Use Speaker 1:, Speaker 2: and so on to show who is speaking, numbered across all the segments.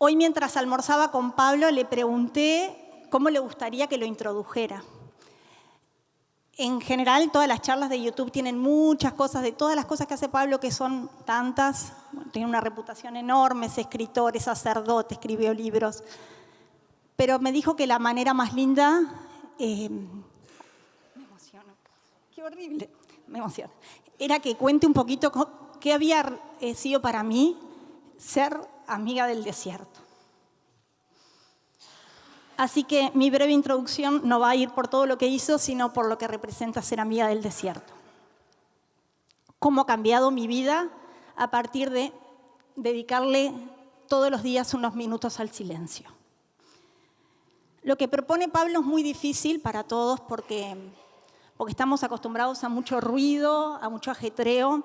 Speaker 1: Hoy, mientras almorzaba con Pablo, le pregunté cómo le gustaría que lo introdujera. En general, todas las charlas de YouTube tienen muchas cosas, de todas las cosas que hace Pablo, que son tantas. Bueno, tiene una reputación enorme, es escritor, es sacerdote, escribió libros. Pero me dijo que la manera más linda... me emociono. Qué horrible. Me emociona. Era que cuente un poquito qué había sido para mí ser amiga del desierto. Así que mi breve introducción no va a ir por todo lo que hizo, sino por lo que representa ser amiga del desierto. Cómo ha cambiado mi vida a partir de dedicarle todos los días unos minutos al silencio. Lo que propone Pablo es muy difícil para todos porque estamos acostumbrados a mucho ruido, a mucho ajetreo,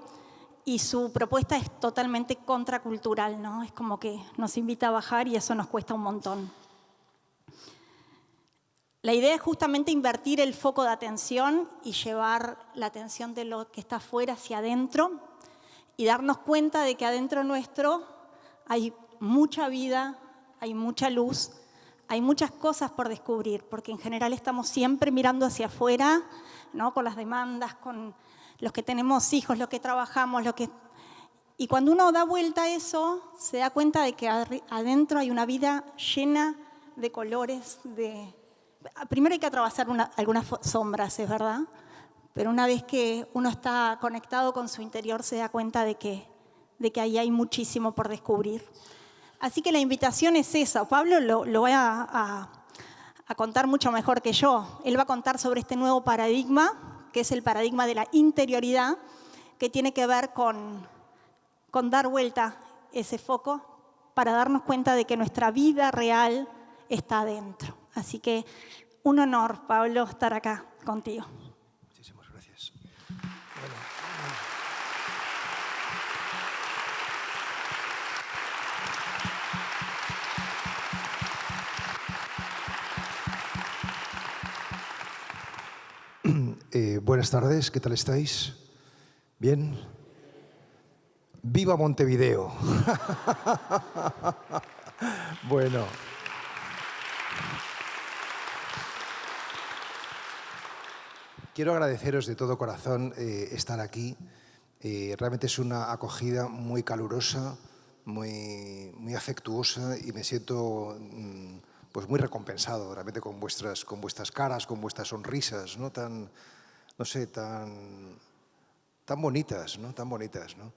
Speaker 1: y su propuesta es totalmente contracultural, ¿no? Es como que nos invita a bajar y eso nos cuesta un montón. La idea es justamente invertir el foco de atención y llevar la atención de lo que está afuera hacia adentro y darnos cuenta de que adentro nuestro hay mucha vida, hay mucha luz, hay muchas cosas por descubrir, porque en general estamos siempre mirando hacia afuera, ¿no? Con las demandas, con los que tenemos hijos, los que trabajamos, y cuando uno da vuelta a eso, se da cuenta de que adentro hay una vida llena de colores, Primero hay que atravesar algunas sombras, es verdad, pero una vez que uno está conectado con su interior se da cuenta de que ahí hay muchísimo por descubrir. Así que la invitación es esa. Pablo lo va a contar mucho mejor que yo. Él va a contar sobre este nuevo paradigma, que es el paradigma de la interioridad, que tiene que ver con dar vuelta ese foco para darnos cuenta de que nuestra vida real está adentro. Así que un honor, Pablo, estar acá contigo.
Speaker 2: Muchísimas gracias. Buenas tardes, ¿qué tal estáis? ¿Bien? ¡Viva Montevideo! Bueno. Quiero agradeceros de todo corazón estar aquí. Realmente es una acogida muy calurosa, muy afectuosa y me siento pues muy recompensado realmente con vuestras caras, con vuestras sonrisas, ¿no? Tan bonitas, ¿no? Tan bonitas, ¿no?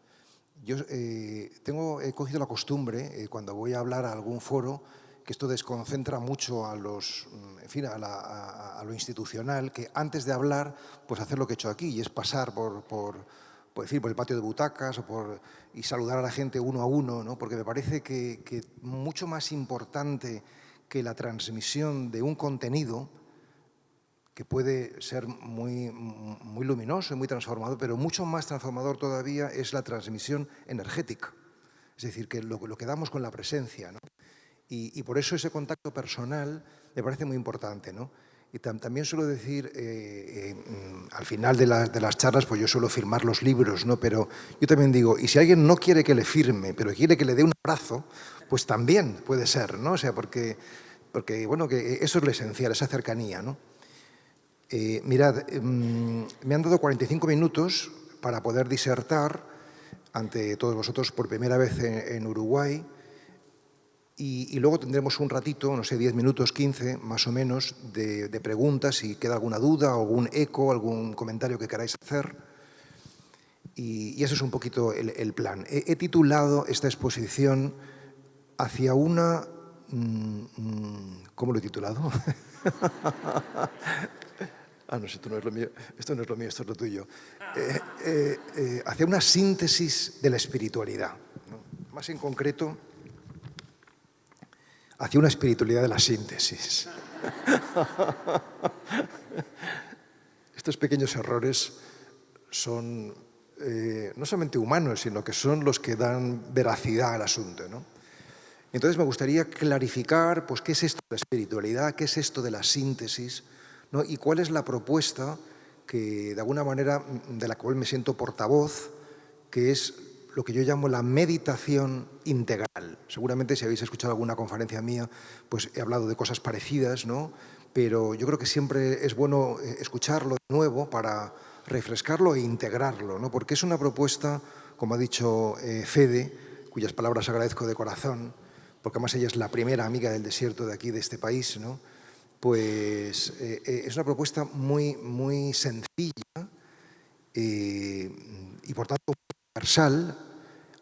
Speaker 2: Yo he cogido la costumbre, cuando voy a hablar a algún foro, que esto desconcentra mucho a lo institucional, que antes de hablar, pues hacer lo que he hecho aquí, y es pasar por el patio de butacas y saludar a la gente uno a uno, ¿no? Porque me parece que mucho más importante que la transmisión de un contenido, que puede ser muy luminoso y muy transformador, pero mucho más transformador todavía es la transmisión energética. Es decir, que lo que damos con la presencia, ¿no? Y por eso ese contacto personal me parece muy importante, ¿no? Y también suelo decir, al final de las charlas, pues yo suelo firmar los libros, ¿no? Pero yo también digo, y si alguien no quiere que le firme, pero quiere que le dé un abrazo, pues también puede ser, ¿no? O sea, porque bueno, que eso es lo esencial, esa cercanía, ¿no? Mirad, me han dado 45 minutos para poder disertar ante todos vosotros por primera vez en Uruguay. Y luego tendremos un ratito, no sé, 10 minutos, 15 más o menos, de preguntas, si queda alguna duda, algún eco, algún comentario que queráis hacer. Y eso es un poquito el plan. He titulado esta exposición hacia una... ¿Cómo lo he titulado? No sé, esto no es lo mío, esto es lo tuyo. Hacia una síntesis de la espiritualidad, ¿no? Más en concreto, hacia una espiritualidad de la síntesis. Estos pequeños errores son no solamente humanos, sino que son los que dan veracidad al asunto, ¿no? Entonces me gustaría clarificar, pues, qué es esto de la espiritualidad, qué es esto de la síntesis, ¿no? Y cuál es la propuesta que, de alguna manera, de la cual me siento portavoz, que es lo que yo llamo la meditación integral. Seguramente si habéis escuchado alguna conferencia mía, pues he hablado de cosas parecidas, ¿no? Pero yo creo que siempre es bueno escucharlo de nuevo para refrescarlo e integrarlo, ¿no? Porque es una propuesta, como ha dicho Fede, cuyas palabras agradezco de corazón, porque además ella es la primera amiga del desierto de aquí, de este país, ¿no? Pues es una propuesta muy, muy sencilla y por tanto universal,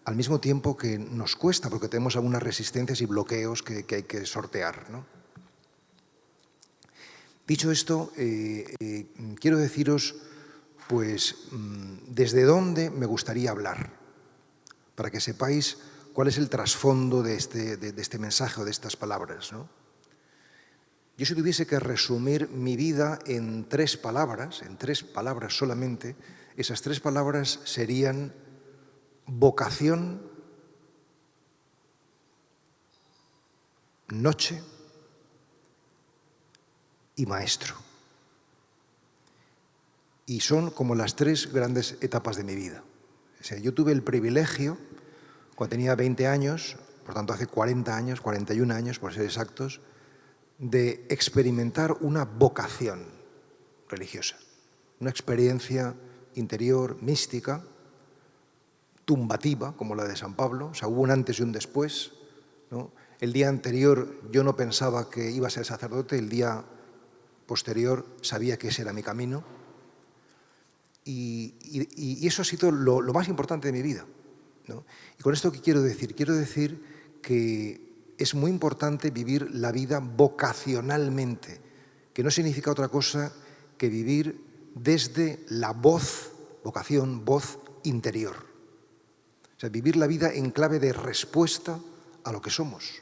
Speaker 2: al mismo tiempo que nos cuesta, porque tenemos algunas resistencias y bloqueos que hay que sortear, ¿no? Dicho esto, quiero deciros, pues, desde dónde me gustaría hablar, para que sepáis cuál es el trasfondo de este mensaje o de estas palabras, ¿no? Yo si tuviese que resumir mi vida en 3 palabras solamente, esas 3 palabras serían vocación, noche y maestro. Y son como las 3 grandes etapas de mi vida. O sea, yo tuve el privilegio, cuando tenía 20 años, por tanto hace 40 años, 41 años por ser exactos, de experimentar una vocación religiosa, una experiencia interior, mística, tumbativa, como la de San Pablo. O sea, hubo un antes y un después, ¿no? El día anterior yo no pensaba que iba a ser sacerdote, el día posterior sabía que ese era mi camino. Y eso ha sido lo más importante de mi vida, ¿no? Y con esto, ¿qué quiero decir? Quiero decir que es muy importante vivir la vida vocacionalmente, que no significa otra cosa que vivir desde la voz, vocación, voz interior. O sea, vivir la vida en clave de respuesta a lo que somos.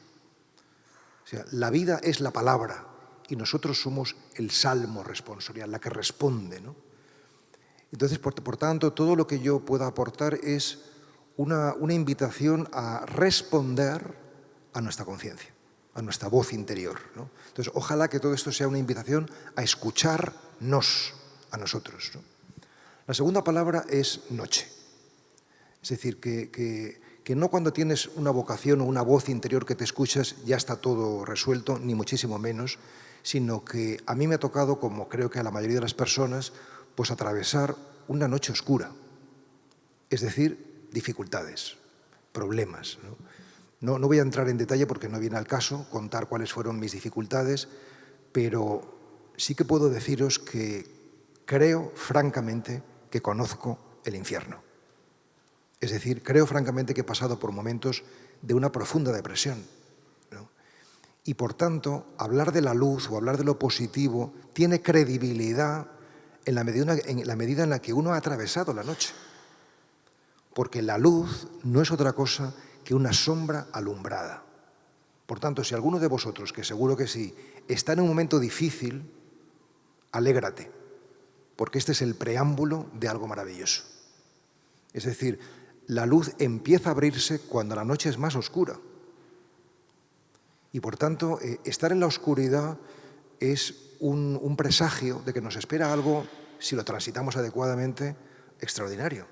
Speaker 2: O sea, la vida es la palabra y nosotros somos el salmo responsorial, la que responde, ¿no? Entonces, por tanto, todo lo que yo pueda aportar es una invitación a responder a nuestra conciencia, a nuestra voz interior, ¿no? Entonces, ojalá que todo esto sea una invitación a escucharnos a nosotros, ¿no? La segunda palabra es noche. Es decir, que no cuando tienes una vocación o una voz interior que te escuchas ya está todo resuelto, ni muchísimo menos, sino que a mí me ha tocado, como creo que a la mayoría de las personas, pues atravesar una noche oscura, es decir, dificultades, problemas, ¿no? No voy a entrar en detalle porque no viene al caso contar cuáles fueron mis dificultades, pero sí que puedo deciros que creo francamente que conozco el infierno. Es decir, creo francamente que he pasado por momentos de una profunda depresión, ¿no? Y por tanto, hablar de la luz o hablar de lo positivo tiene credibilidad en la medida en la que uno ha atravesado la noche. Porque la luz no es otra cosa que una sombra alumbrada. Por tanto, si alguno de vosotros, que seguro que sí, está en un momento difícil, alégrate, porque este es el preámbulo de algo maravilloso. Es decir, la luz empieza a abrirse cuando la noche es más oscura. Y por tanto, estar en la oscuridad es un presagio de que nos espera algo, si lo transitamos adecuadamente, extraordinario,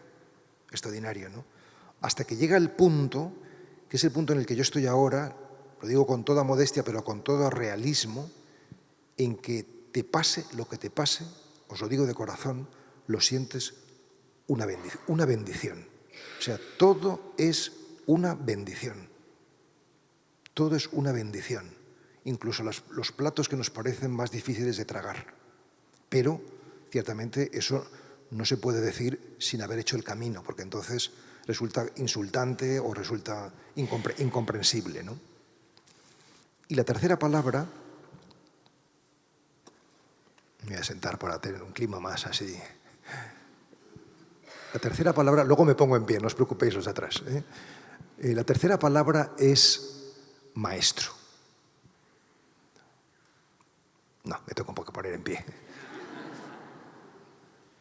Speaker 2: ¿no? Hasta que llega el punto, que es el punto en el que yo estoy ahora, lo digo con toda modestia, pero con todo realismo, en que te pase lo que te pase, os lo digo de corazón, lo sientes una bendición. O sea, todo es una bendición. Todo es una bendición. Incluso los platos que nos parecen más difíciles de tragar. Pero, ciertamente, eso no se puede decir sin haber hecho el camino, porque entonces resulta insultante o resulta incomprensible, ¿no? Y la tercera palabra, me voy a sentar para tener un clima más así. La tercera palabra, luego me pongo en pie, no os preocupéis los de atrás, ¿eh? La tercera palabra es maestro. No, me tengo un poco que poner en pie.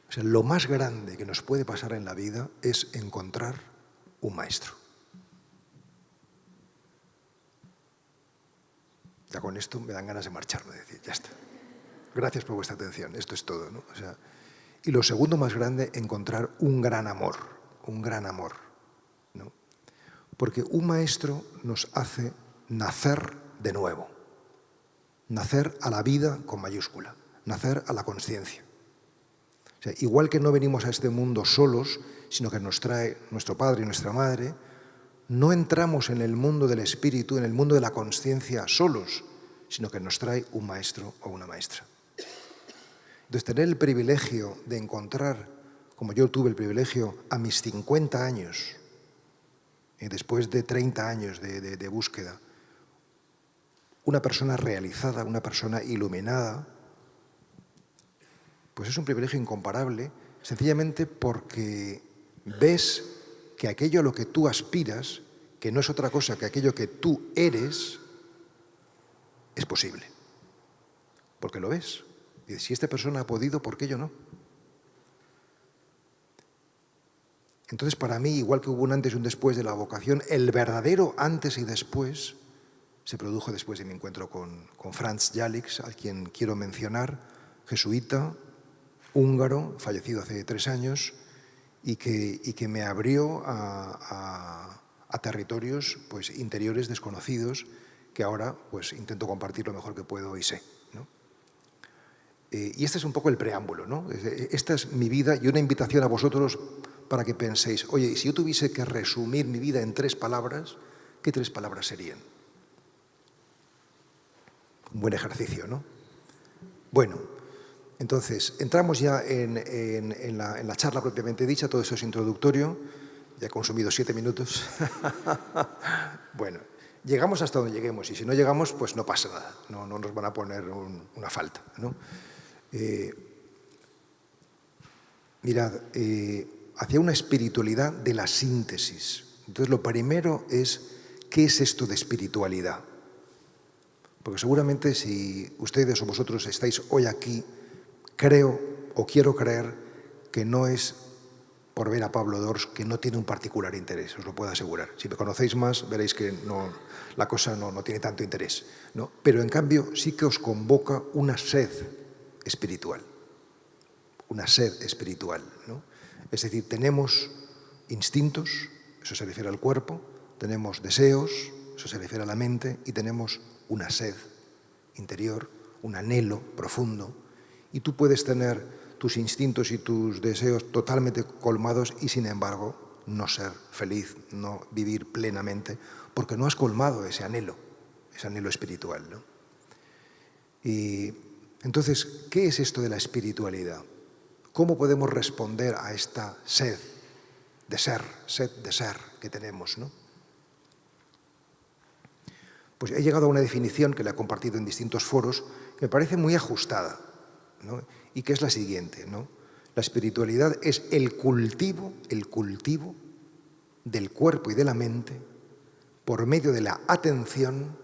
Speaker 2: O sea, lo más grande que nos puede pasar en la vida es encontrar un maestro. Ya con esto me dan ganas de marcharme, de decir, ya está. Gracias por vuestra atención, esto es todo, ¿no? O sea, y lo segundo más grande, encontrar un gran amor, Porque un maestro nos hace nacer de nuevo, nacer a la vida con mayúscula, nacer a la conciencia. O sea, igual que no venimos a este mundo solos, sino que nos trae nuestro padre y nuestra madre, no entramos en el mundo del espíritu, en el mundo de la conciencia solos, sino que nos trae un maestro o una maestra. Entonces, tener el privilegio de encontrar, como yo tuve el privilegio a mis 50 años, después de 30 años de búsqueda, una persona realizada, una persona iluminada, pues es un privilegio incomparable, sencillamente porque ves que aquello a lo que tú aspiras, que no es otra cosa que aquello que tú eres, es posible. Porque lo ves. Y si esta persona ha podido, ¿por qué yo no? Entonces, para mí, igual que hubo un antes y un después de la vocación, el verdadero antes y después se produjo después de mi encuentro con Franz Jalics, a quien quiero mencionar, jesuita, húngaro, fallecido hace 3 años, y que me abrió a territorios pues, interiores desconocidos que ahora pues, intento compartir lo mejor que puedo y sé, ¿no? Y este es un poco el preámbulo, ¿no? Esta es mi vida y una invitación a vosotros para que penséis, oye, si yo tuviese que resumir mi vida en 3 palabras, ¿qué 3 palabras serían? Un buen ejercicio, ¿no? Bueno, entonces, entramos ya en la charla propiamente dicha, todo eso es introductorio, ya he consumido 7 minutos. Bueno, llegamos hasta donde lleguemos y si no llegamos, pues no pasa nada, no nos van a poner una falta, ¿no? Mirad, hacia una espiritualidad de la síntesis. Entonces, lo primero es, ¿qué es esto de espiritualidad? Porque seguramente si ustedes o vosotros estáis hoy aquí, creo o quiero creer que no es por ver a Pablo Dors, que no tiene un particular interés, os lo puedo asegurar. Si me conocéis más, veréis que no, la cosa no tiene tanto interés, ¿no? Pero en cambio sí que os convoca una sed espiritual, ¿no? Es decir, tenemos instintos, eso se refiere al cuerpo, tenemos deseos, eso se refiere a la mente, y tenemos una sed interior, un anhelo profundo, y tú puedes tener tus instintos y tus deseos totalmente colmados y, sin embargo, no ser feliz, no vivir plenamente, porque no has colmado ese anhelo espiritual, ¿no? Y entonces, ¿qué es esto de la espiritualidad? ¿Cómo podemos responder a esta sed de ser que tenemos, ¿no? Pues he llegado a una definición que la he compartido en distintos foros que me parece muy ajustada, ¿no? Y que es la siguiente, ¿no? La espiritualidad es el cultivo del cuerpo y de la mente por medio de la atención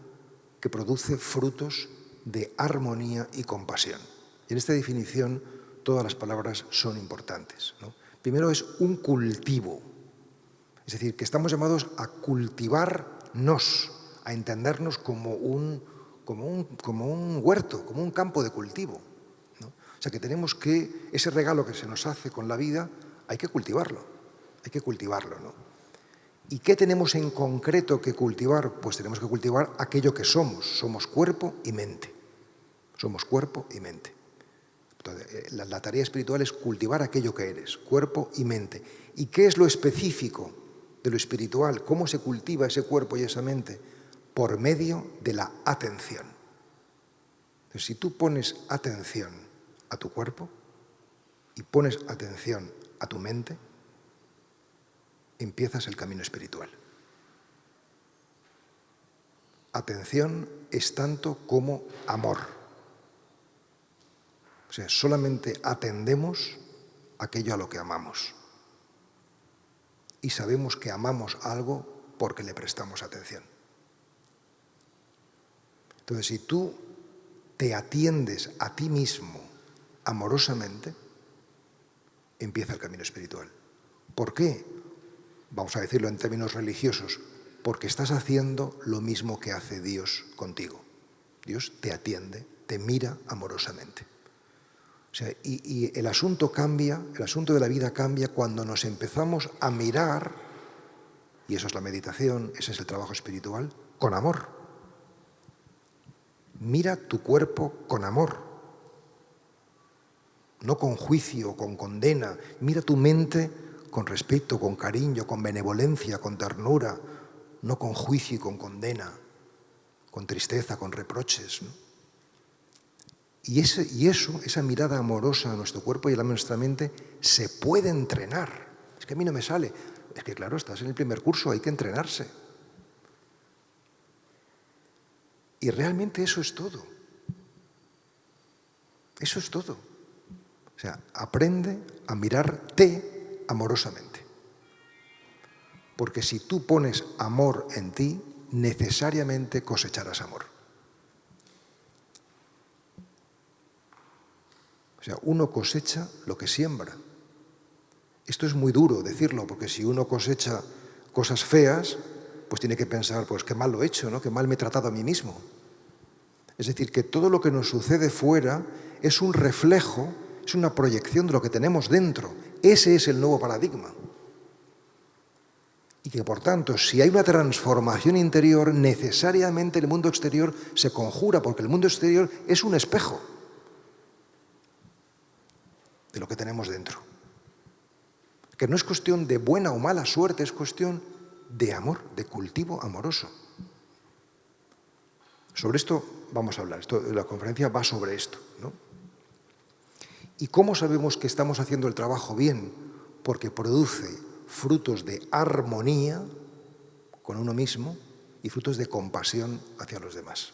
Speaker 2: que produce frutos de armonía y compasión. Y en esta definición todas las palabras son importantes, ¿no? Primero es un cultivo, es decir, que estamos llamados a cultivarnos, a entendernos como un huerto, como un campo de cultivo, ¿no? O sea, que tenemos que, ese regalo que se nos hace con la vida, hay que cultivarlo, ¿no? ¿Y qué tenemos en concreto que cultivar? Pues tenemos que cultivar aquello que somos cuerpo y mente. Somos cuerpo y mente. Entonces, la tarea espiritual es cultivar aquello que eres, cuerpo y mente. ¿Y qué es lo específico de lo espiritual? ¿Cómo se cultiva ese cuerpo y esa mente? Por medio de la atención. Entonces, si tú pones atención a tu cuerpo y pones atención a tu mente, empiezas el camino espiritual. Atención es tanto como amor. O sea, solamente atendemos aquello a lo que amamos. Y sabemos que amamos algo porque le prestamos atención. Entonces, si tú te atiendes a ti mismo amorosamente, empieza el camino espiritual. ¿Por qué? Vamos a decirlo en términos religiosos, porque estás haciendo lo mismo que hace Dios contigo. Dios te atiende, te mira amorosamente. O sea, y el asunto cambia, el asunto de la vida cambia cuando nos empezamos a mirar y eso es la meditación, ese es el trabajo espiritual, con amor. Mira tu cuerpo con amor, no con juicio, con condena. Mira tu mente con respeto, con cariño, con benevolencia, con ternura, no con juicio y con condena, con tristeza, con reproches, ¿no? Y esa mirada amorosa a nuestro cuerpo y a nuestra mente se puede entrenar. Es que a mí no me sale. Es que claro, estás en el primer curso, hay que entrenarse. Y realmente eso es todo. Eso es todo. O sea, aprende a mirarte amorosamente. Porque si tú pones amor en ti, necesariamente cosecharás amor. O sea, uno cosecha lo que siembra. Esto es muy duro decirlo, porque si uno cosecha cosas feas, pues tiene que pensar, pues qué mal lo he hecho, ¿no? Qué mal me he tratado a mí mismo. Es decir, que todo lo que nos sucede fuera es un reflejo, es una proyección de lo que tenemos dentro. Ese es el nuevo paradigma. Y que, por tanto, si hay una transformación interior, necesariamente el mundo exterior se conjura, porque el mundo exterior es un espejo de lo que tenemos dentro. Que no es cuestión de buena o mala suerte, es cuestión de amor, de cultivo amoroso. Sobre esto vamos a hablar. La conferencia va sobre esto, ¿no? ¿Y cómo sabemos que estamos haciendo el trabajo bien? Porque produce frutos de armonía con uno mismo y frutos de compasión hacia los demás.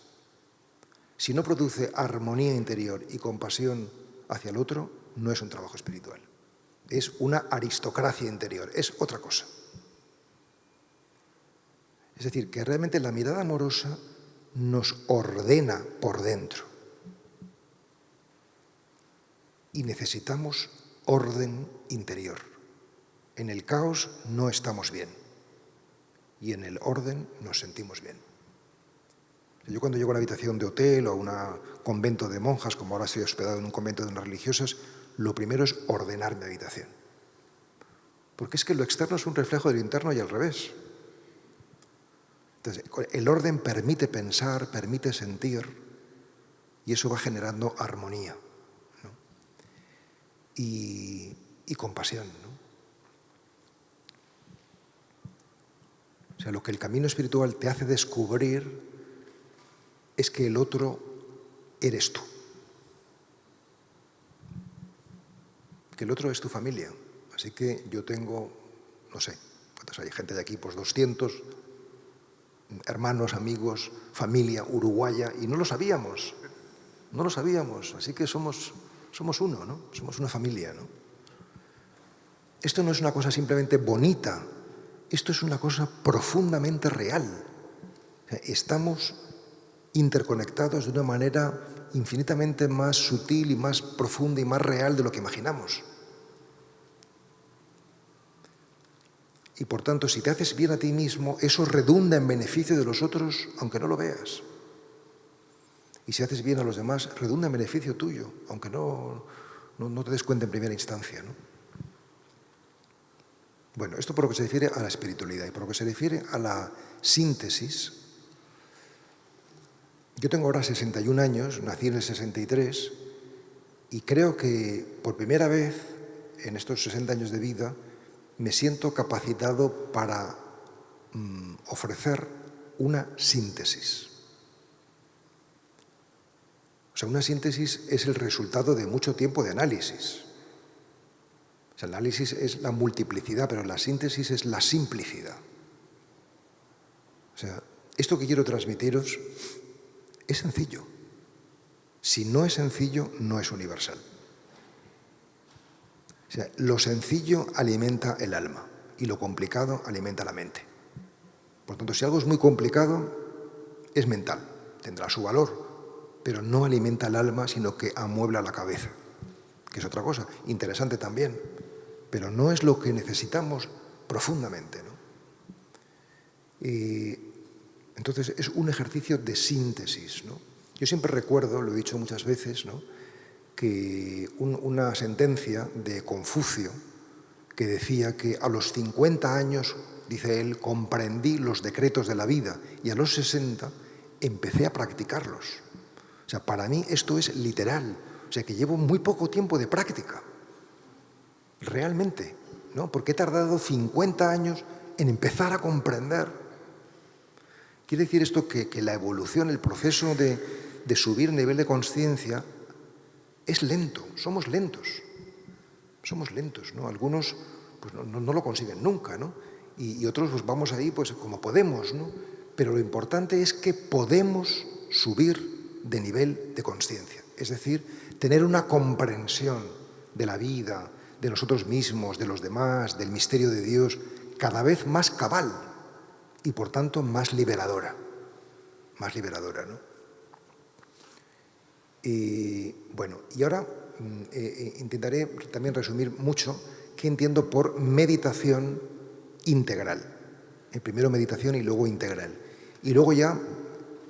Speaker 2: Si no produce armonía interior y compasión hacia el otro, no es un trabajo espiritual. Es una aristocracia interior, es otra cosa. Es decir, que realmente la mirada amorosa nos ordena por dentro. Y necesitamos orden interior. En el caos no estamos bien. Y en el orden nos sentimos bien. Yo cuando llego a una habitación de hotel o a un convento de monjas, como ahora estoy hospedado en un convento de unas religiosas, lo primero es ordenar mi habitación. Porque es que lo externo es un reflejo del interno y al revés. Entonces, el orden permite pensar, permite sentir, y eso va generando armonía, ¿no? y compasión, ¿no? O sea, lo que el camino espiritual te hace descubrir es que el otro eres tú. Que el otro es tu familia. Así que yo tengo, no sé, ¿cuántos hay? Gente de aquí, pues 200 hermanos, amigos, familia uruguaya, y no lo sabíamos. No lo sabíamos. Así que somos uno, ¿no? Somos una familia, ¿no? Esto no es una cosa simplemente bonita. Esto es una cosa profundamente real. O sea, estamos interconectados de una manera infinitamente más sutil y más profunda y más real de lo que imaginamos. Y por tanto, si te haces bien a ti mismo, eso redunda en beneficio de los otros, aunque no lo veas. Y si haces bien a los demás, redunda en beneficio tuyo, aunque no te des cuenta en primera instancia, ¿no? Bueno, esto por lo que se refiere a la espiritualidad y por lo que se refiere a la síntesis. Yo tengo ahora 61 años, nací en el 63, y creo que por primera vez en estos 60 años de vida me siento capacitado para ofrecer una síntesis. O sea, una síntesis es el resultado de mucho tiempo de análisis. O sea, el análisis es la multiplicidad, pero la síntesis es la simplicidad. O sea, esto que quiero transmitiros es sencillo. Si no es sencillo, no es universal. O sea, lo sencillo alimenta el alma y lo complicado alimenta la mente. Por tanto, si algo es muy complicado, es mental, tendrá su valor, pero no alimenta el alma, sino que amuebla la cabeza, que es otra cosa, interesante también, pero no es lo que necesitamos profundamente, ¿no? Y entonces es un ejercicio de síntesis, ¿no? Yo siempre recuerdo, lo he dicho muchas veces, ¿no?, que una sentencia de Confucio que decía que a los 50 años dice él, comprendí los decretos de la vida y a los 60 empecé a practicarlos. O sea, para mí esto es literal. O sea, que llevo muy poco tiempo de práctica. Realmente, ¿no? Porque he tardado 50 años en empezar a comprender. Quiere decir esto que la evolución, el proceso de subir nivel de conciencia es lento, somos lentos. Somos lentos, ¿no? Algunos pues, no lo consiguen nunca, ¿no? Y otros pues, vamos ahí pues, como podemos, ¿no? Pero lo importante es que podemos subir de nivel de conciencia. Es decir, tener una comprensión de la vida, de nosotros mismos, de los demás, del misterio de Dios, cada vez más cabal y, por tanto, más liberadora. Más liberadora, ¿no? Y, bueno, y ahora intentaré también resumir mucho qué entiendo por meditación integral. Primero meditación y luego integral. Y luego ya,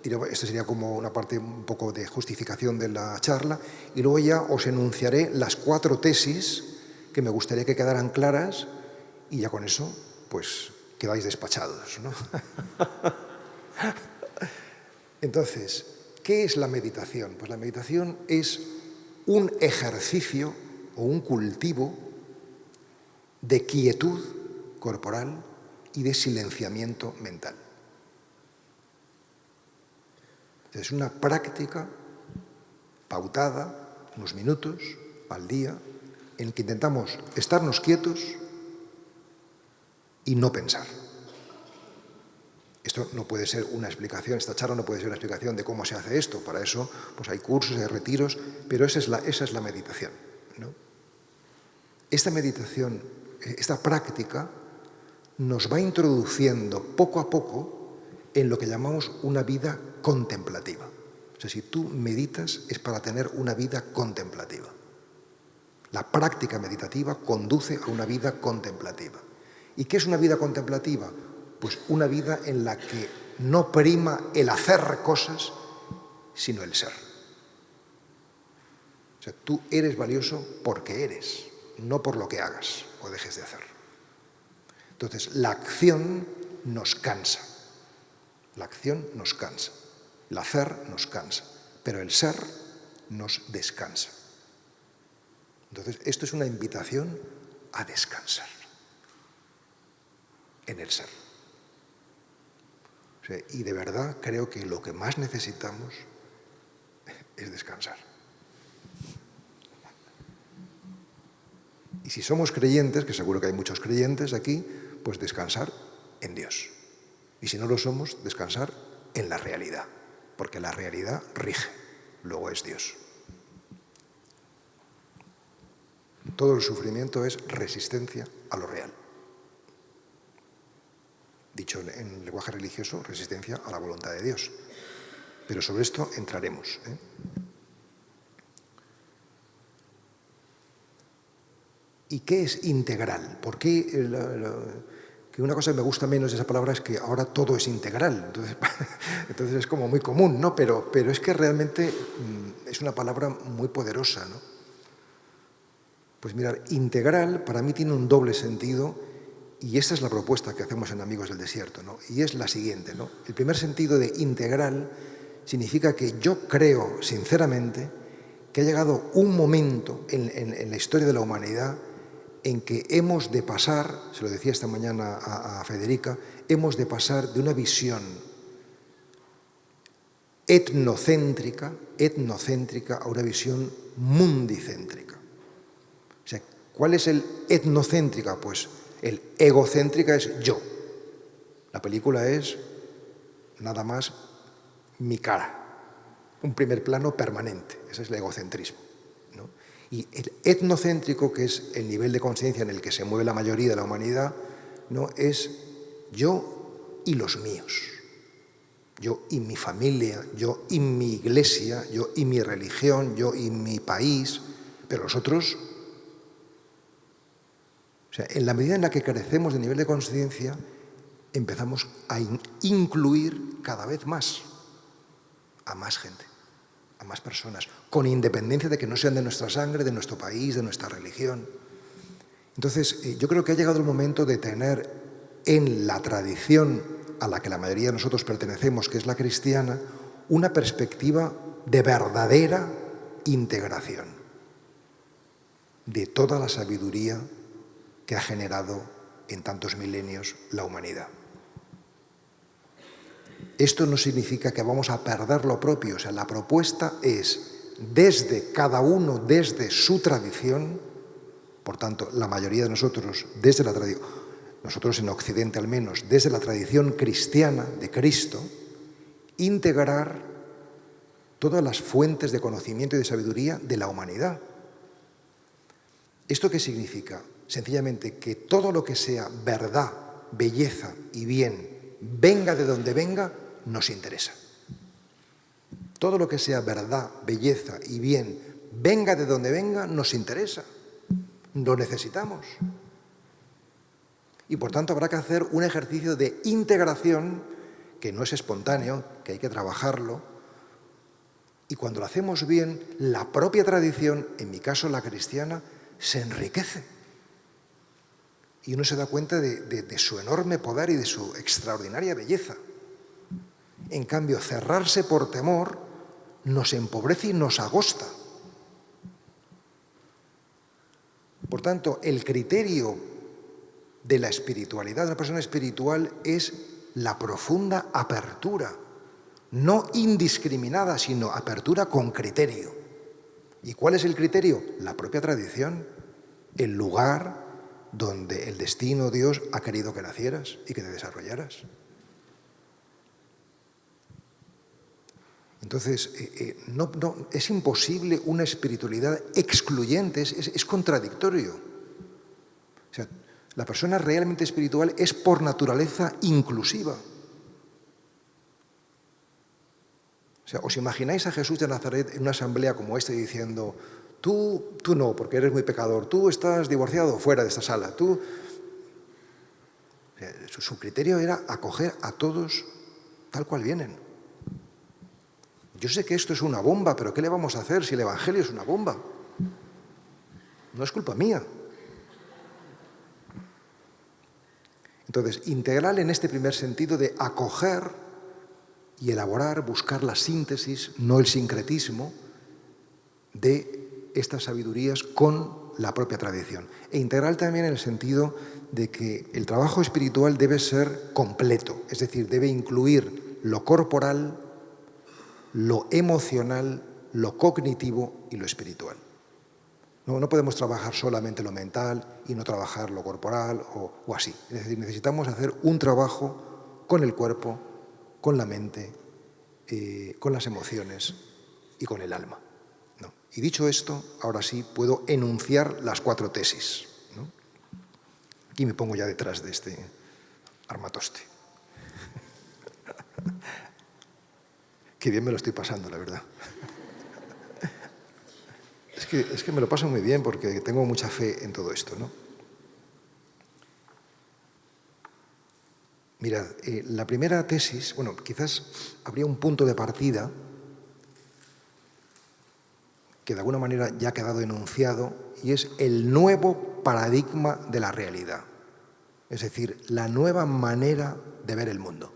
Speaker 2: esto sería como una parte un poco de justificación de la charla, y luego ya os enunciaré las 4 tesis que me gustaría que quedaran claras y ya con eso, pues, quedáis despachados, ¿no? Entonces, ¿qué es la meditación? Pues la meditación es un ejercicio o un cultivo de quietud corporal y de silenciamiento mental. Es una práctica pautada, unos minutos al día, en que intentamos estarnos quietos y no pensar. Esto no puede ser una explicación, esta charla no puede ser una explicación de cómo se hace esto. Para eso pues hay cursos, hay retiros, pero esa es la meditación, ¿no? Esta meditación, esta práctica, nos va introduciendo poco a poco en lo que llamamos una vida contemplativa. O sea, si tú meditas es para tener una vida contemplativa. La práctica meditativa conduce a una vida contemplativa. ¿Y qué es una vida contemplativa? Pues una vida en la que no prima el hacer cosas, sino el ser. O sea, tú eres valioso porque eres, no por lo que hagas o dejes de hacer. Entonces, la acción nos cansa. La acción nos cansa. El hacer nos cansa. Pero el ser nos descansa. Entonces, esto es una invitación a descansar en el ser. O sea, y de verdad creo que lo que más necesitamos es descansar. Y si somos creyentes, que seguro que hay muchos creyentes aquí, pues descansar en Dios. Y si no lo somos, descansar en la realidad, porque la realidad rige, luego es Dios. Todo el sufrimiento es resistencia a lo real. Dicho en lenguaje religioso, resistencia a la voluntad de Dios. Pero sobre esto entraremos, ¿eh? ¿Y qué es integral? ¿Por qué? Que una cosa que me gusta menos de esa palabra es que ahora todo es integral. Entonces es como muy común, ¿no? Pero es que realmente es una palabra muy poderosa, ¿no? Pues mirar, integral para mí tiene un doble sentido y esta es la propuesta que hacemos en Amigos del Desierto, ¿no? Y es la siguiente, ¿no? El primer sentido de integral significa que yo creo sinceramente que ha llegado un momento en la historia de la humanidad en que hemos de pasar, se lo decía esta mañana a Federica, hemos de pasar de una visión etnocéntrica a una visión mundicéntrica. O sea, ¿cuál es el etnocéntrica? Pues el egocéntrica es yo. La película es nada más mi cara, un primer plano permanente, ese es el egocentrismo, ¿no? Y el etnocéntrico, que es el nivel de conciencia en el que se mueve la mayoría de la humanidad, ¿no? Es yo y los míos, yo y mi familia, yo y mi iglesia, yo y mi religión, yo y mi país, pero los otros. O sea, en la medida en la que carecemos de nivel de conciencia, empezamos a incluir cada vez más a más gente, a más personas, con independencia de que no sean de nuestra sangre, de nuestro país, de nuestra religión. Entonces, yo creo que ha llegado el momento de tener en la tradición a la que la mayoría de nosotros pertenecemos, que es la cristiana, una perspectiva de verdadera integración de toda la sabiduría que ha generado en tantos milenios la humanidad. Esto no significa que vamos a perder lo propio, o sea, la propuesta es desde cada uno, desde su tradición, por tanto, la mayoría de nosotros, desde la tradición, nosotros en Occidente al menos, desde la tradición cristiana de Cristo, integrar todas las fuentes de conocimiento y de sabiduría de la humanidad. ¿Esto qué significa? Sencillamente que todo lo que sea verdad, belleza y bien, venga de donde venga, nos interesa. Todo lo que sea verdad, belleza y bien, venga de donde venga, nos interesa. Lo necesitamos. Y por tanto habrá que hacer un ejercicio de integración que no es espontáneo, que hay que trabajarlo. Y cuando lo hacemos bien, la propia tradición, en mi caso la cristiana, se enriquece. Y uno se da cuenta de su enorme poder y de su extraordinaria belleza. En cambio, cerrarse por temor nos empobrece y nos agosta. Por tanto, el criterio de la espiritualidad de una persona espiritual es la profunda apertura, no indiscriminada, sino apertura con criterio. ¿Y cuál es el criterio? La propia tradición, el lugar donde el destino, Dios, ha querido que nacieras y que te desarrollaras. Entonces, es imposible una espiritualidad excluyente, es contradictorio. O sea, la persona realmente espiritual es por naturaleza inclusiva. O sea, ¿os imagináis a Jesús de Nazaret en una asamblea como esta diciendo, tú no, porque eres muy pecador, tú estás divorciado, fuera de esta sala, tú... O sea, su criterio era acoger a todos tal cual vienen. Yo sé que esto es una bomba, pero ¿qué le vamos a hacer si el Evangelio es una bomba? No es culpa mía. Entonces, integral en este primer sentido de acoger y elaborar, buscar la síntesis, no el sincretismo, de estas sabidurías con la propia tradición. E integral también en el sentido de que el trabajo espiritual debe ser completo, es decir, debe incluir lo corporal, lo emocional, lo cognitivo y lo espiritual. No podemos trabajar solamente lo mental y no trabajar lo corporal o así. Es decir, necesitamos hacer un trabajo con el cuerpo, con la mente, con las emociones y con el alma, ¿no? Y dicho esto, ahora sí puedo enunciar las 4 tesis, ¿no? Aquí me pongo ya detrás de este armatoste. Qué bien me lo estoy pasando, la verdad. Es que me lo paso muy bien porque tengo mucha fe en todo esto, ¿no? Mirad, la primera tesis, bueno, quizás habría un punto de partida que de alguna manera ya ha quedado enunciado y es el nuevo paradigma de la realidad. Es decir, la nueva manera de ver el mundo.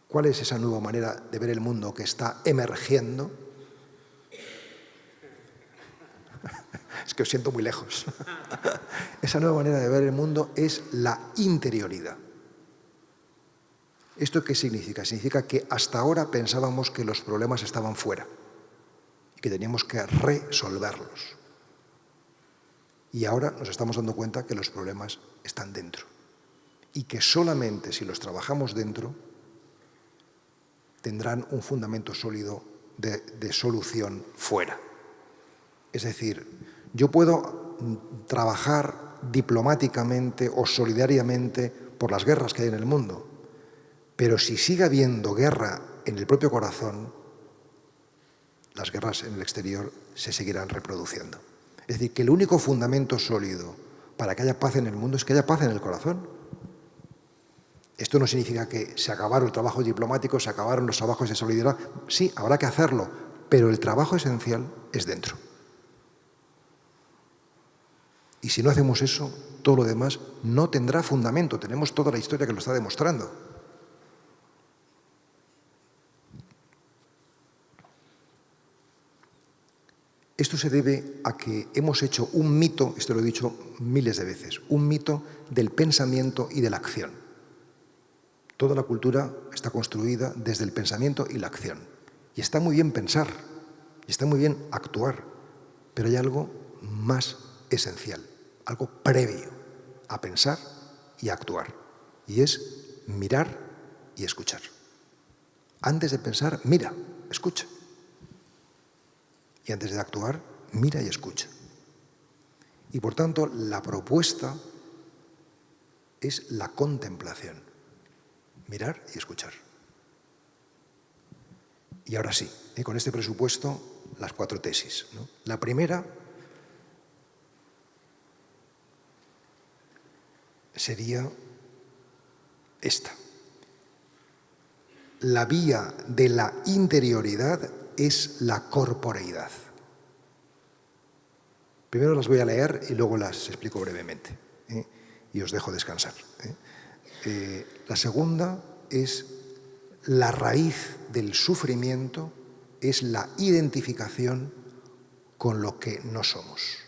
Speaker 2: ¿Cuál es esa nueva manera de ver el mundo que está emergiendo? Es que os siento muy lejos. Esa nueva manera de ver el mundo es la interioridad. ¿Esto qué significa? Significa que hasta ahora pensábamos que los problemas estaban fuera y que teníamos que resolverlos. Y ahora nos estamos dando cuenta que los problemas están dentro y que solamente si los trabajamos dentro tendrán un fundamento sólido de solución fuera. Es decir, yo puedo trabajar diplomáticamente o solidariamente por las guerras que hay en el mundo, pero si sigue habiendo guerra en el propio corazón, las guerras en el exterior se seguirán reproduciendo. Es decir, que el único fundamento sólido para que haya paz en el mundo es que haya paz en el corazón. Esto no significa que se acabaron el trabajo diplomático, se acabaron los trabajos de solidaridad. Sí, habrá que hacerlo, pero el trabajo esencial es dentro. Y si no hacemos eso, todo lo demás no tendrá fundamento. Tenemos toda la historia que lo está demostrando. Esto se debe a que hemos hecho un mito, esto lo he dicho miles de veces, un mito del pensamiento y de la acción. Toda la cultura está construida desde el pensamiento y la acción. Y está muy bien pensar, y está muy bien actuar, pero hay algo más esencial, algo previo a pensar y a actuar, y es mirar y escuchar. Antes de pensar, mira, escucha. Y antes de actuar, mira y escucha. Y por tanto, la propuesta es la contemplación. Mirar y escuchar. Y ahora sí, con este presupuesto, las 4 tesis, ¿no? La primera sería esta. La vía de la interioridad es la corporeidad. Primero las voy a leer y luego las explico brevemente, y os dejo descansar. La segunda es la raíz del sufrimiento, es la identificación con lo que no somos.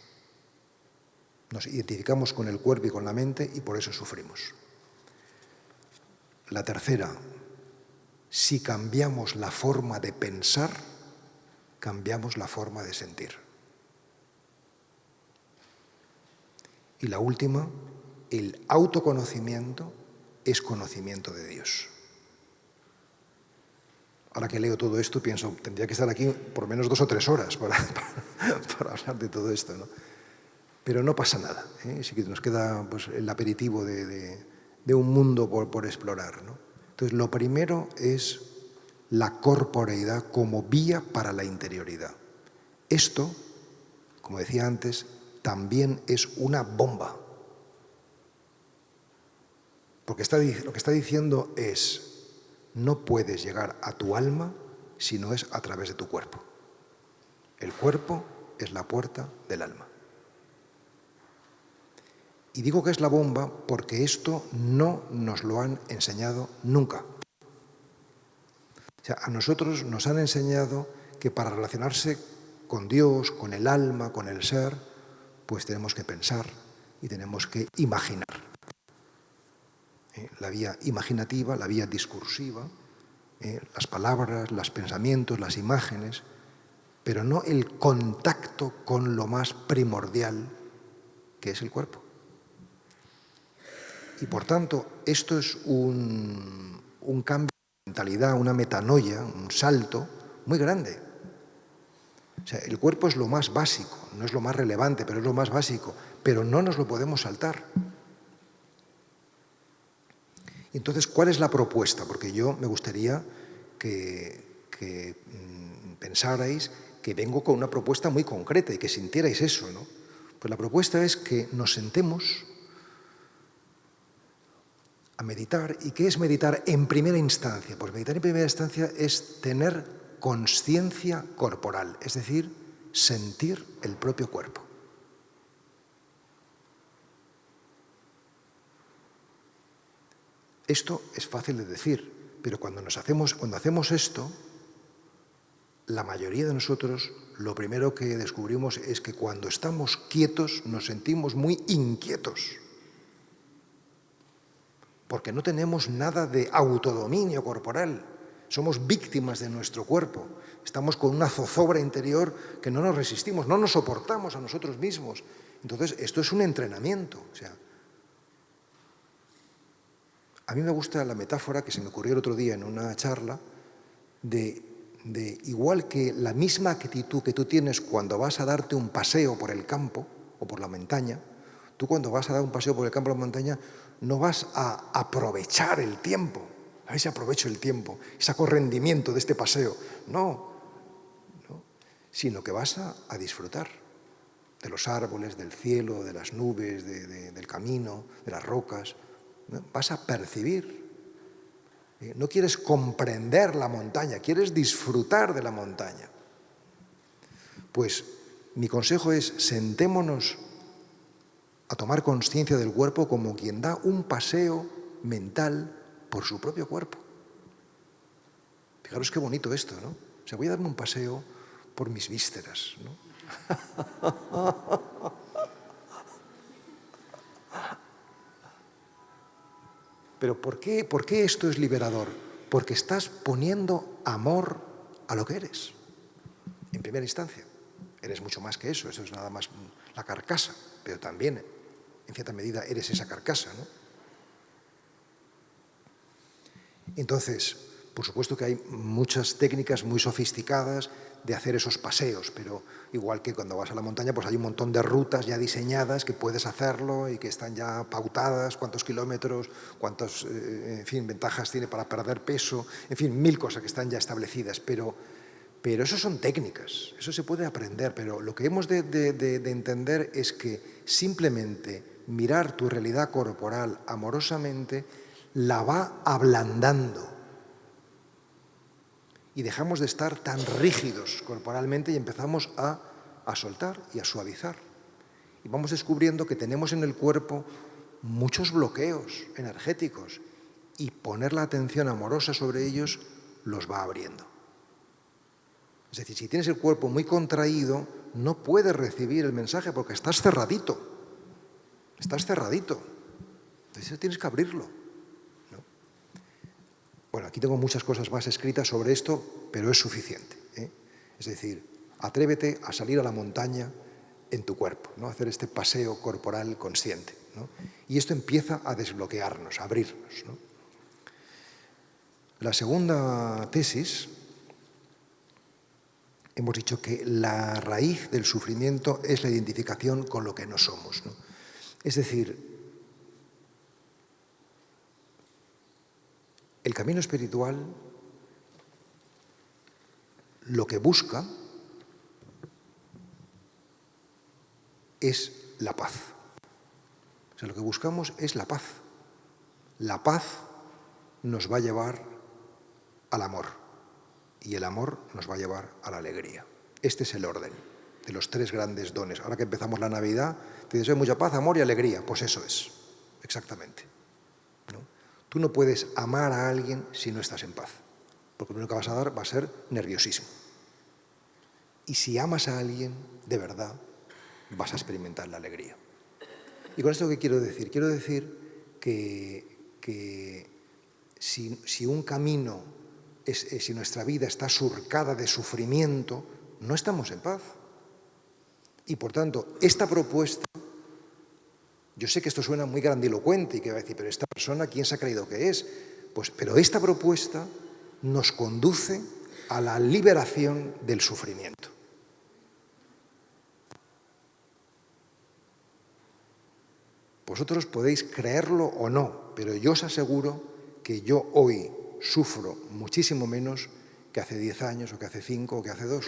Speaker 2: Nos identificamos con el cuerpo y con la mente y por eso sufrimos. La tercera, si cambiamos la forma de pensar, cambiamos la forma de sentir. Y la última, el autoconocimiento es conocimiento de Dios. Ahora que leo todo esto, pienso, tendría que estar aquí por lo menos 2 o 3 horas para hablar de todo esto, ¿no? Pero no pasa nada, sí que nos queda pues, el aperitivo de un mundo por explorar, ¿no? Entonces, lo primero es la corporeidad como vía para la interioridad. Esto, como decía antes, también es una bomba. Porque lo que está diciendo es, no puedes llegar a tu alma si no es a través de tu cuerpo. El cuerpo es la puerta del alma. Y digo que es la bomba porque esto no nos lo han enseñado nunca. O sea, a nosotros nos han enseñado que para relacionarse con Dios, con el alma, con el ser, pues tenemos que pensar y tenemos que imaginar. La vía imaginativa, la vía discursiva, las palabras, los pensamientos, las imágenes, pero no el contacto con lo más primordial, que es el cuerpo. Y por tanto, esto es un cambio de mentalidad, una metanoia, un salto muy grande. O sea, el cuerpo es lo más básico, no es lo más relevante, pero es lo más básico, pero no nos lo podemos saltar. Entonces, ¿cuál es la propuesta? Porque yo me gustaría que pensarais que vengo con una propuesta muy concreta y que sintierais eso, ¿no? Pues la propuesta es que nos sentemos a meditar. ¿Y qué es meditar en primera instancia? Pues meditar en primera instancia es tener consciencia corporal, es decir, sentir el propio cuerpo. Esto es fácil de decir, pero cuando hacemos esto, la mayoría de nosotros lo primero que descubrimos es que cuando estamos quietos nos sentimos muy inquietos. Porque no tenemos nada de autodominio corporal. Somos víctimas de nuestro cuerpo. Estamos con una zozobra interior que no nos resistimos, no nos soportamos a nosotros mismos. Entonces, esto es un entrenamiento. O sea, a mí me gusta la metáfora que se me ocurrió el otro día en una charla de igual que la misma actitud que tú tienes cuando vas a darte un paseo por el campo o por la montaña, tú cuando vas a dar un paseo por el campo o la montaña no vas a aprovechar el tiempo, a ver si aprovecho el tiempo, saco rendimiento de este paseo, no, sino que vas a disfrutar de los árboles, del cielo, de las nubes, del camino, de las rocas, ¿no? Vas a percibir. No quieres comprender la montaña, quieres disfrutar de la montaña. Pues mi consejo es sentémonos a tomar conciencia del cuerpo como quien da un paseo mental por su propio cuerpo. Fijaros qué bonito esto, ¿no? O sea, voy a darme un paseo por mis vísceras, ¿no? Pero ¿por qué esto es liberador? Porque estás poniendo amor a lo que eres, en primera instancia. Eres mucho más que eso es nada más la carcasa, pero también, en cierta medida, eres esa carcasa, ¿no? Entonces, por supuesto que hay muchas técnicas muy sofisticadas de hacer esos paseos, pero igual que cuando vas a la montaña, pues hay un montón de rutas ya diseñadas que puedes hacerlo y que están ya pautadas, cuántos kilómetros, cuántas, en fin, ventajas tiene para perder peso, en fin, 1000 cosas que están ya establecidas, pero eso son técnicas, eso se puede aprender, pero lo que hemos de entender es que simplemente mirar tu realidad corporal amorosamente la va ablandando. Y dejamos de estar tan rígidos corporalmente y empezamos a soltar y a suavizar. Y vamos descubriendo que tenemos en el cuerpo muchos bloqueos energéticos y poner la atención amorosa sobre ellos los va abriendo. Es decir, si tienes el cuerpo muy contraído, no puedes recibir el mensaje porque estás cerradito. Estás cerradito. Entonces tienes que abrirlo. Bueno, aquí tengo muchas cosas más escritas sobre esto, pero es suficiente, ¿eh? Es decir, atrévete a salir a la montaña en tu cuerpo, ¿no? Hacer este paseo corporal consciente, ¿no? Y esto empieza a desbloquearnos, a abrirnos, ¿no? La segunda tesis, hemos dicho que la raíz del sufrimiento es la identificación con lo que no somos, ¿no? Es decir, el camino espiritual lo que busca es la paz. O sea, lo que buscamos es la paz. La paz nos va a llevar al amor y el amor nos va a llevar a la alegría. Este es el orden de los 3 grandes dones. Ahora que empezamos la Navidad, te dices, hay mucha paz, amor y alegría. Pues eso es, exactamente. Tú no puedes amar a alguien si no estás en paz, porque lo primero que vas a dar va a ser nerviosismo. Y si amas a alguien, de verdad, vas a experimentar la alegría. ¿Y con esto qué quiero decir? Quiero decir que si un camino, si nuestra vida está surcada de sufrimiento, no estamos en paz. Y por tanto, esta propuesta, yo sé que esto suena muy grandilocuente y que va a decir, pero esta persona, ¿quién se ha creído que es? Pues, pero esta propuesta nos conduce a la liberación del sufrimiento. Vosotros podéis creerlo o no, pero yo os aseguro que yo hoy sufro muchísimo menos que hace 10 años, o que hace 5, o que hace 2.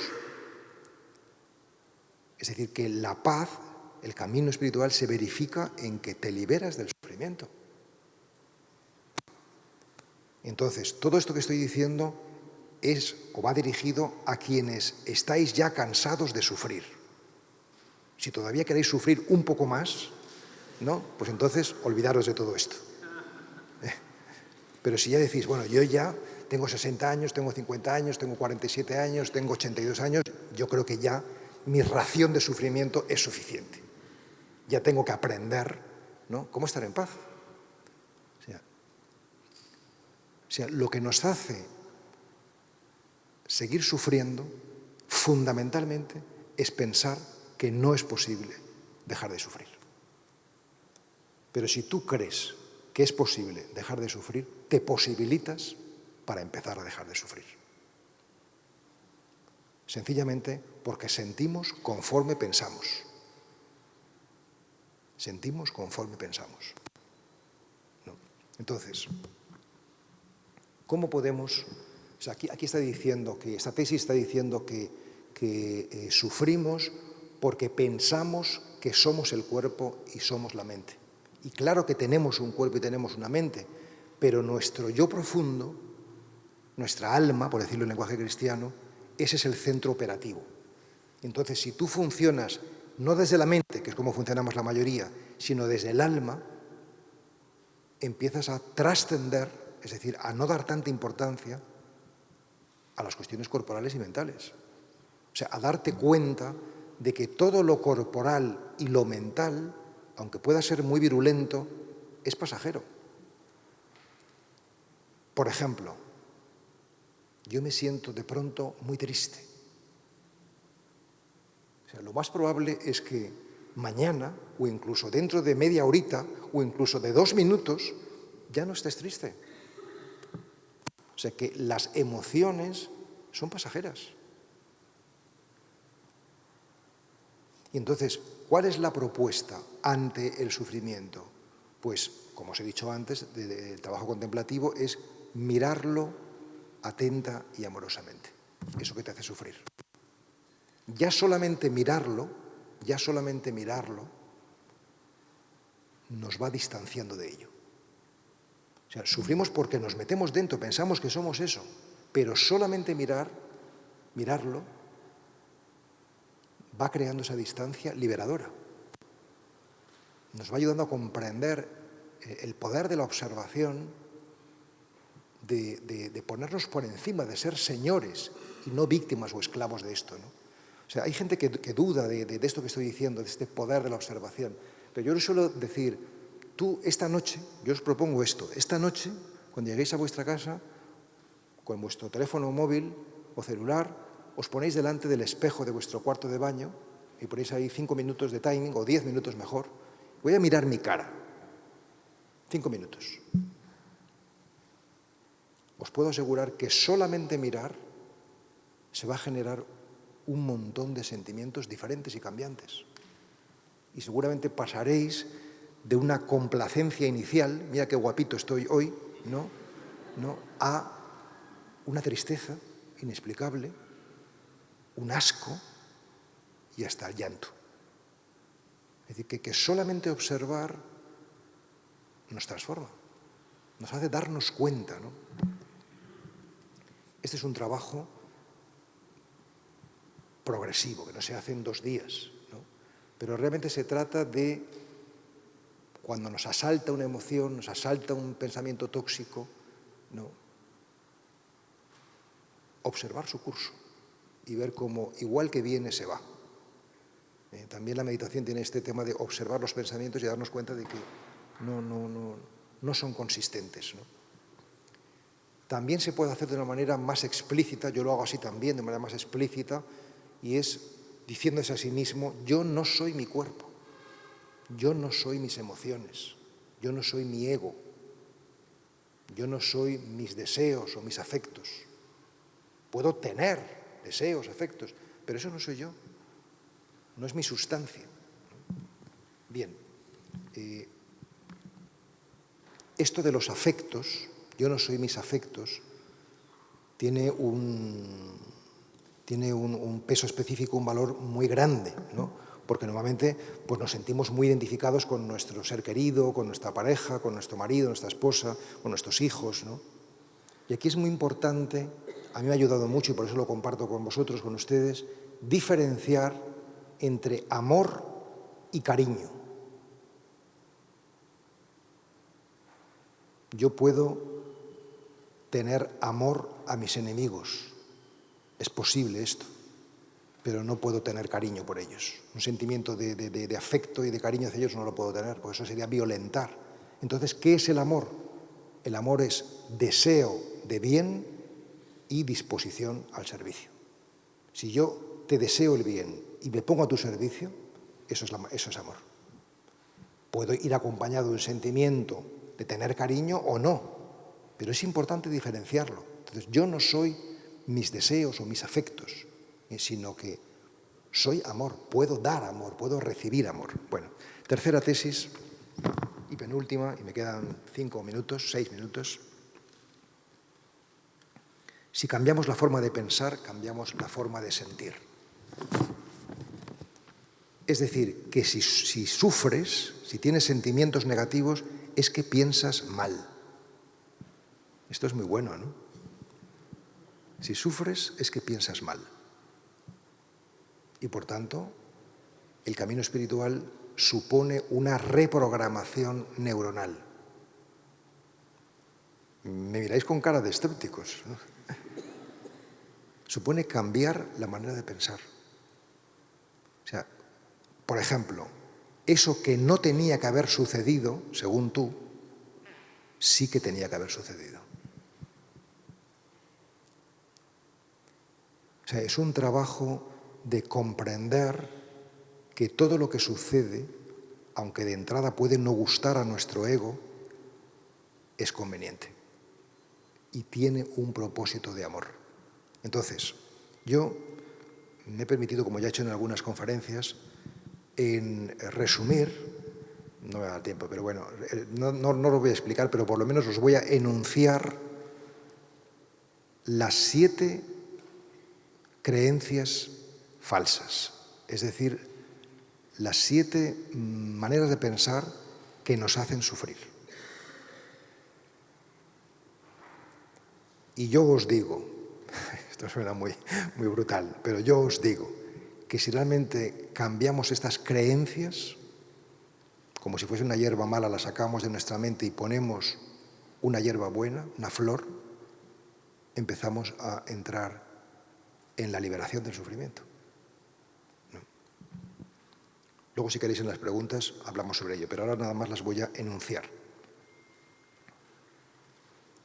Speaker 2: Es decir, que la paz, el camino espiritual se verifica en que te liberas del sufrimiento. Entonces, todo esto que estoy diciendo es o va dirigido a quienes estáis ya cansados de sufrir. Si todavía queréis sufrir un poco más, ¿no? Pues entonces olvidaros de todo esto. Pero si ya decís, bueno, yo ya tengo 60 años, tengo 50 años, tengo 47 años, tengo 82 años, yo creo que ya mi ración de sufrimiento es suficiente. Ya tengo que aprender, ¿no?, cómo estar en paz. O sea, lo que nos hace seguir sufriendo, fundamentalmente, es pensar que no es posible dejar de sufrir. Pero si tú crees que es posible dejar de sufrir, te posibilitas para empezar a dejar de sufrir. Sencillamente porque sentimos conforme pensamos. Sentimos conforme pensamos, ¿no? Entonces, ¿cómo podemos? O sea, aquí está diciendo que, esta tesis está diciendo que sufrimos porque pensamos que somos el cuerpo y somos la mente. Y claro que tenemos un cuerpo y tenemos una mente, pero nuestro yo profundo, nuestra alma, por decirlo en lenguaje cristiano, ese es el centro operativo. Entonces, si tú funcionas no desde la mente, que es como funcionamos la mayoría, sino desde el alma, empiezas a trascender, es decir, a no dar tanta importancia a las cuestiones corporales y mentales. O sea, a darte cuenta de que todo lo corporal y lo mental, aunque pueda ser muy virulento, es pasajero. Por ejemplo, yo me siento de pronto muy triste. O sea, lo más probable es que mañana, o incluso dentro de media horita, o incluso de 2 minutos, ya no estés triste. O sea, que las emociones son pasajeras. Y entonces, ¿cuál es la propuesta ante el sufrimiento? Pues, como os he dicho antes, el trabajo contemplativo es mirarlo atenta y amorosamente. Eso que te hace sufrir. Ya solamente mirarlo, nos va distanciando de ello. O sea, sufrimos porque nos metemos dentro, pensamos que somos eso, pero solamente mirarlo, va creando esa distancia liberadora. Nos va ayudando a comprender el poder de la observación, de ponernos por encima, de ser señores y no víctimas o esclavos de esto, ¿no? O sea, hay gente que duda de esto que estoy diciendo, de este poder de la observación. Pero yo les suelo decir, tú esta noche, yo os propongo esto, esta noche, cuando lleguéis a vuestra casa, con vuestro teléfono móvil o celular, os ponéis delante del espejo de vuestro cuarto de baño y ponéis ahí 5 minutos de timing, o 10 minutos mejor. Voy a mirar mi cara. 5 minutos. Os puedo asegurar que solamente mirar se va a generar un montón de sentimientos diferentes y cambiantes. Y seguramente pasaréis de una complacencia inicial, mira qué guapito estoy hoy, ¿no? A una tristeza inexplicable, un asco y hasta el llanto. Es decir, que solamente observar nos transforma, nos hace darnos cuenta, ¿no? Este es un trabajo progresivo, que no se hace en 2 días, ¿no? Pero realmente se trata de, cuando nos asalta una emoción, nos asalta un pensamiento tóxico, ¿no?, observar su curso y ver cómo, igual que viene, se va. También la meditación tiene este tema de observar los pensamientos y darnos cuenta de que no son consistentes, ¿no? También se puede hacer de una manera más explícita, yo lo hago así también, de manera más explícita, y es diciéndose a sí mismo, yo no soy mi cuerpo, yo no soy mis emociones, yo no soy mi ego, yo no soy mis deseos o mis afectos. Puedo tener deseos, afectos, pero eso no soy yo, no es mi sustancia. Bien, esto de los afectos, yo no soy mis afectos, tiene un peso específico, un valor muy grande, ¿no? Porque normalmente pues, nos sentimos muy identificados con nuestro ser querido, con nuestra pareja, con nuestro marido, nuestra esposa, con nuestros hijos, ¿no? Y aquí es muy importante, a mí me ha ayudado mucho y por eso lo comparto con vosotros, con ustedes, diferenciar entre amor y cariño. Yo puedo tener amor a mis enemigos, es posible esto, pero no puedo tener cariño por ellos. Un sentimiento de afecto y de cariño hacia ellos no lo puedo tener, porque eso sería violentar. Entonces, ¿qué es el amor? El amor es deseo de bien y disposición al servicio. Si yo te deseo el bien y me pongo a tu servicio, eso es amor. Puedo ir acompañado de un sentimiento de tener cariño o no, pero es importante diferenciarlo. Entonces, yo no soy mis deseos o mis afectos, sino que soy amor, puedo dar amor, puedo recibir amor. Bueno, tercera tesis y penúltima, y me quedan 5 minutos, 6 minutos. Si cambiamos la forma de pensar, cambiamos la forma de sentir. Es decir, que si sufres, si tienes sentimientos negativos, es que piensas mal. Esto es muy bueno, ¿no? Si sufres, es que piensas mal. Y por tanto, el camino espiritual supone una reprogramación neuronal. Me miráis con cara de escépticos, ¿no? Supone cambiar la manera de pensar. O sea, por ejemplo, eso que no tenía que haber sucedido, según tú, sí que tenía que haber sucedido. O sea, es un trabajo de comprender que todo lo que sucede, aunque de entrada puede no gustar a nuestro ego, es conveniente y tiene un propósito de amor. Entonces, yo me he permitido, como ya he hecho en algunas conferencias, en resumir, no me da tiempo, pero bueno, no lo voy a explicar, pero por lo menos os voy a enunciar las 7 creencias falsas, es decir, las 7 maneras de pensar que nos hacen sufrir. Y yo os digo, esto suena muy brutal, pero yo os digo que si realmente cambiamos estas creencias, como si fuese una hierba mala, la sacamos de nuestra mente y ponemos una hierba buena, una flor, empezamos a entrar en la liberación del sufrimiento. ¿No? Luego, si queréis en las preguntas, hablamos sobre ello, pero ahora nada más las voy a enunciar.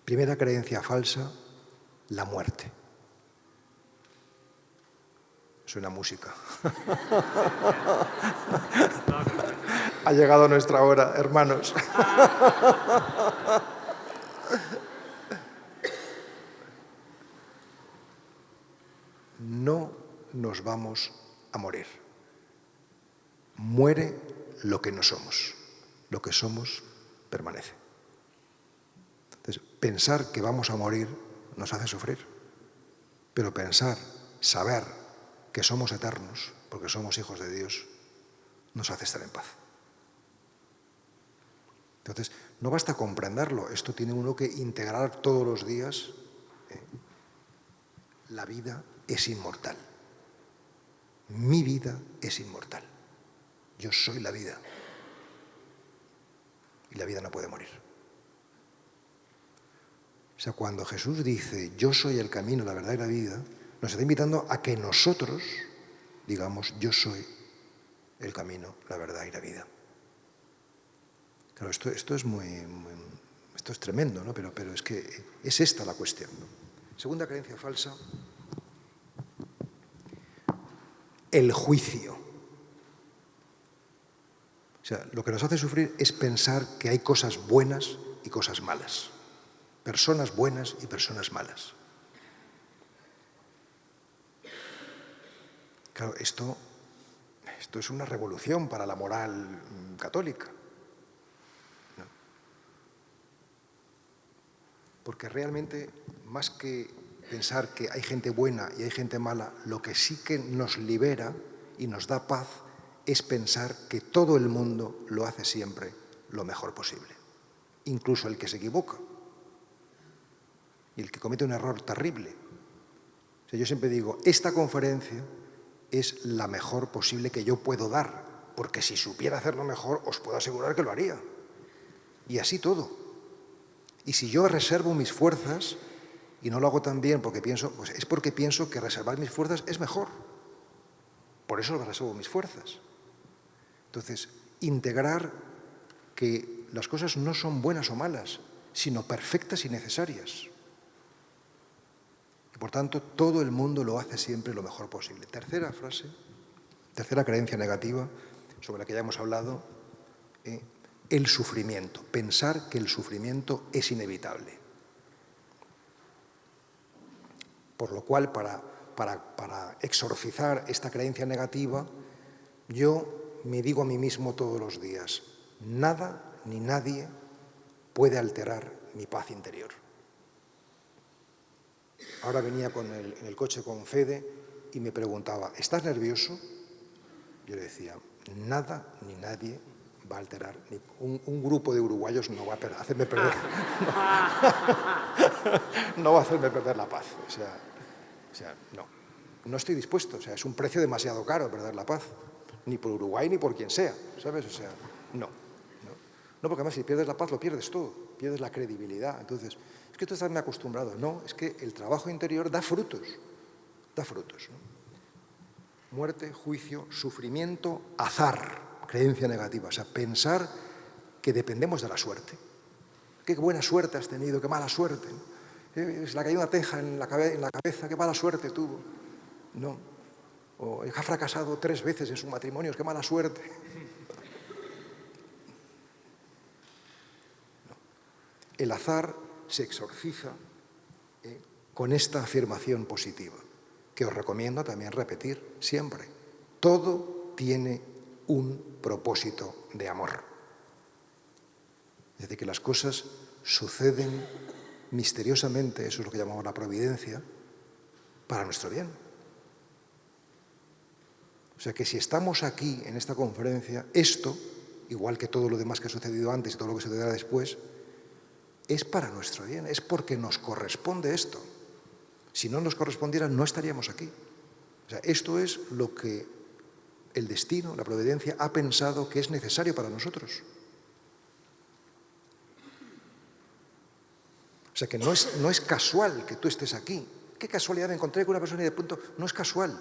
Speaker 2: Primera creencia falsa, la muerte. Suena música. Ha llegado nuestra hora, hermanos. No nos vamos a morir. Muere lo que no somos. Lo que somos permanece. Entonces, pensar que vamos a morir nos hace sufrir. Pero pensar, saber que somos eternos, porque somos hijos de Dios, nos hace estar en paz. Entonces, no basta comprenderlo, esto tiene uno que integrar todos los días. La vida es inmortal. Mi vida es inmortal. Yo soy la vida. Y la vida no puede morir. O sea, cuando Jesús dice, yo soy el camino, la verdad y la vida, nos está invitando a que nosotros digamos, yo soy el camino, la verdad y la vida. Claro, esto es esto es tremendo, ¿no? Pero es que es esta la cuestión, ¿no? Segunda creencia falsa, el juicio. O sea, lo que nos hace sufrir es pensar que hay cosas buenas y cosas malas. Personas buenas y personas malas. Claro, esto es una revolución para la moral católica, ¿no? Porque realmente, más que pensar que hay gente buena y hay gente mala, lo que sí que nos libera y nos da paz es pensar que todo el mundo lo hace siempre lo mejor posible, incluso el que se equivoca y el que comete un error terrible. O sea, yo siempre digo, esta conferencia es la mejor posible que yo puedo dar, porque si supiera hacerlo mejor, os puedo asegurar que lo haría. Y así todo. Y si yo reservo mis fuerzas y no lo hago tan bien porque pienso, pues es porque pienso que reservar mis fuerzas es mejor. Por eso reservo mis fuerzas. Entonces, integrar que las cosas no son buenas o malas, sino perfectas y necesarias. Y por tanto, todo el mundo lo hace siempre lo mejor posible. Tercera frase, tercera creencia negativa sobre la que ya hemos hablado, el sufrimiento. Pensar que el sufrimiento es inevitable. Por lo cual, para exorcizar esta creencia negativa, yo me digo a mí mismo todos los días, nada ni nadie puede alterar mi paz interior. Ahora venía en el coche con Fede y me preguntaba, ¿estás nervioso? Yo le decía, nada ni nadie va a alterar, un grupo de uruguayos no va a hacerme perder, no va a hacerme perder la paz. O sea, no estoy dispuesto, o sea, es un precio demasiado caro perder la paz. ni por Uruguay ni por quien sea, ¿sabes? O sea, no. No, porque además si pierdes la paz lo pierdes todo, pierdes la credibilidad. Entonces, es que tú estás muy acostumbrado. No, es que el trabajo interior da frutos, ¿no? Muerte, juicio, sufrimiento, azar, creencia negativa. O sea, pensar que dependemos de la suerte. Qué buena suerte has tenido, qué mala suerte. Se le ha caído una teja en la cabeza, qué mala suerte tuvo. No. O ha fracasado 3 veces en sus matrimonios, qué mala suerte. No. El azar se exorciza con esta afirmación positiva, que os recomiendo también repetir siempre. Todo tiene un propósito de amor. Es decir, que las cosas suceden misteriosamente, eso es lo que llamamos la providencia, para nuestro bien. O sea que si estamos aquí en esta conferencia, esto, igual que todo lo demás que ha sucedido antes y todo lo que sucederá después, es para nuestro bien, es porque nos corresponde esto. Si no nos correspondiera, no estaríamos aquí. O sea, esto es lo que el destino, la providencia, ha pensado que es necesario para nosotros. O sea que no es casual que tú estés aquí. Qué casualidad, me encontré con una persona y de pronto, no es casual.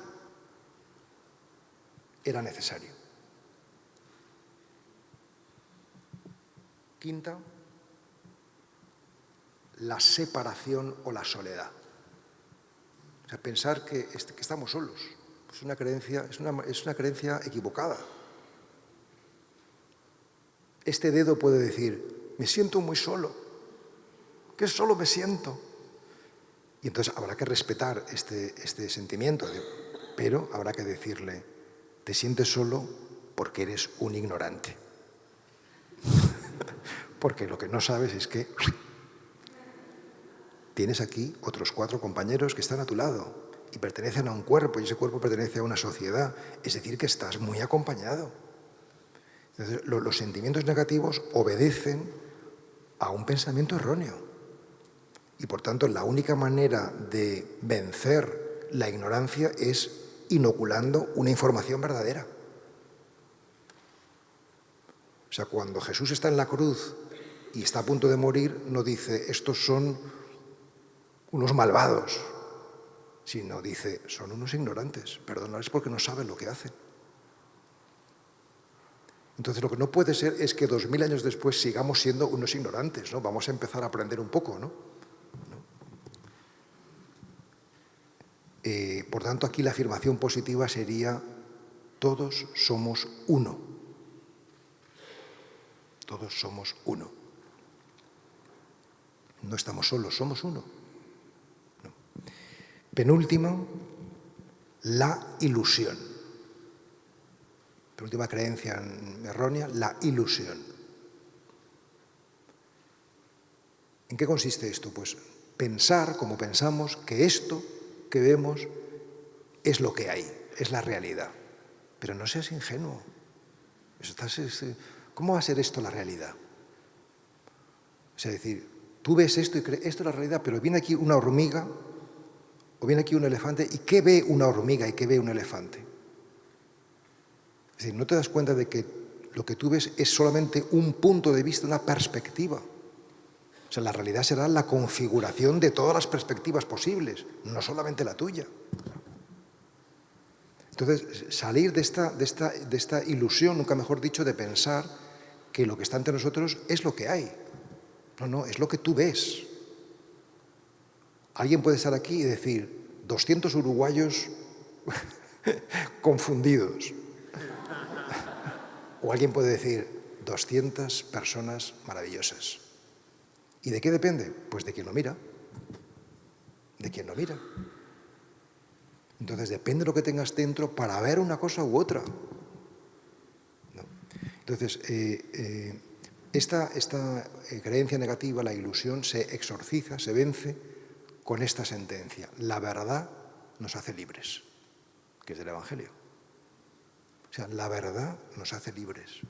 Speaker 2: Era necesario. Quinta, la separación o la soledad. O sea, pensar que estamos solos. Es una creencia equivocada. Este dedo puede decir, me siento muy solo. Que solo me siento. Y entonces habrá que respetar este sentimiento, pero habrá que decirle, te sientes solo porque eres un ignorante. Porque lo que no sabes es que tienes aquí otros 4 compañeros que están a tu lado y pertenecen a un cuerpo y ese cuerpo pertenece a una sociedad. Es decir, que estás muy acompañado. Entonces, los sentimientos negativos obedecen a un pensamiento erróneo. Y por tanto, la única manera de vencer la ignorancia es inoculando una información verdadera. O sea, cuando Jesús está en la cruz y está a punto de morir, no dice, estos son unos malvados, sino dice, son unos ignorantes, perdonadles porque no saben lo que hacen. Entonces, lo que no puede ser es que 2000 años después sigamos siendo unos ignorantes, ¿no? Vamos a empezar a aprender un poco, ¿no? Por tanto, aquí la afirmación positiva sería, todos somos uno. Todos somos uno. No estamos solos, somos uno. No. Penúltimo, la ilusión. Penúltima creencia errónea, la ilusión. ¿En qué consiste esto? Pues pensar, como pensamos, que esto que vemos es lo que hay, es la realidad. Pero no seas ingenuo. ¿Cómo va a ser esto la realidad? O sea, decir, tú ves esto y crees, esto es la realidad, pero viene aquí una hormiga o viene aquí un elefante, ¿y qué ve una hormiga y qué ve un elefante? Es decir, no te das cuenta de que lo que tú ves es solamente un punto de vista, una perspectiva. O sea, la realidad será la configuración de todas las perspectivas posibles, no solamente la tuya. Entonces, salir de esta ilusión, nunca mejor dicho, de pensar que lo que está ante nosotros es lo que hay. No, es lo que tú ves. Alguien puede estar aquí y decir, 200 uruguayos confundidos. O alguien puede decir, 200 personas maravillosas. ¿Y de qué depende? Pues de quien lo mira. De quien lo mira. Entonces depende de lo que tengas dentro para ver una cosa u otra. ¿No? Entonces, esta creencia negativa, la ilusión, se exorciza, se vence con esta sentencia. La verdad nos hace libres, que es del Evangelio. O sea, la verdad nos hace libres.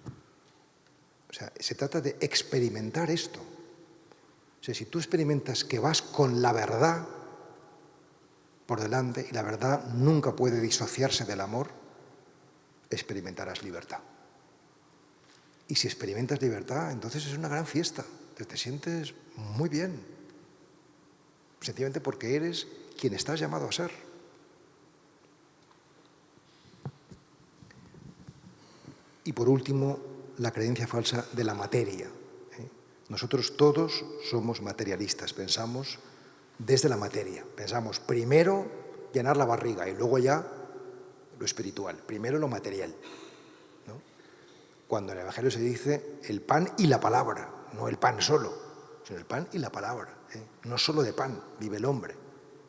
Speaker 2: O sea, se trata de experimentar esto. O sea, si tú experimentas que vas con la verdad por delante y la verdad nunca puede disociarse del amor, experimentarás libertad. Y si experimentas libertad, entonces es una gran fiesta. Te sientes muy bien. Sencillamente porque eres quien estás llamado a ser. Y por último, la creencia falsa de la materia. Nosotros todos somos materialistas, pensamos desde la materia. Pensamos primero llenar la barriga y luego ya lo espiritual. Primero lo material, ¿no? Cuando en el Evangelio se dice el pan y la palabra, no el pan solo, sino el pan y la palabra. No solo de pan vive el hombre,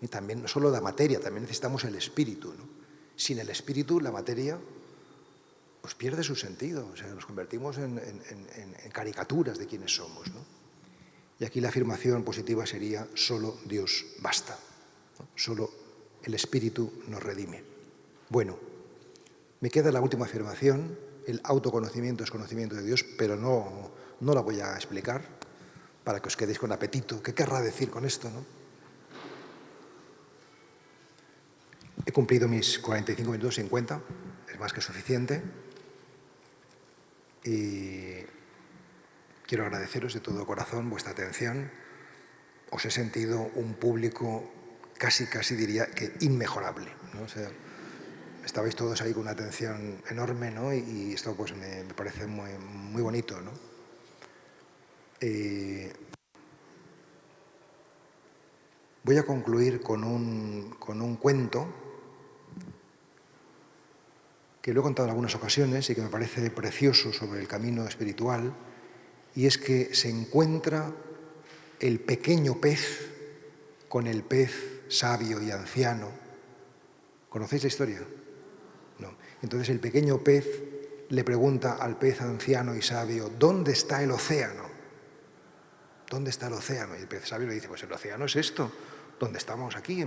Speaker 2: y también no solo de materia, también necesitamos el espíritu, ¿no? Sin el espíritu, la materia pues pierde su sentido, o sea, nos convertimos en caricaturas de quienes somos, ¿no? Y aquí la afirmación positiva sería: solo Dios basta, ¿no? Solo el Espíritu nos redime. Bueno, me queda la última afirmación: el autoconocimiento es conocimiento de Dios, pero no la voy a explicar para que os quedéis con apetito. ¿Qué querrá decir con esto, no? He cumplido mis 45 minutos 50, es más que suficiente. Y quiero agradeceros de todo corazón vuestra atención. Os he sentido un público casi diría que inmejorable, ¿no? O sea, estabais todos ahí con una atención enorme, ¿no? Y esto pues me parece muy bonito, ¿no? Voy a concluir con un cuento que lo he contado en algunas ocasiones y que me parece precioso sobre el camino espiritual, y es que se encuentra el pequeño pez con el pez sabio y anciano. ¿Conocéis la historia? No. Entonces el pequeño pez le pregunta al pez anciano y sabio: ¿dónde está el océano? ¿Dónde está el océano? Y el pez sabio le dice: pues el océano es esto, donde estamos aquí.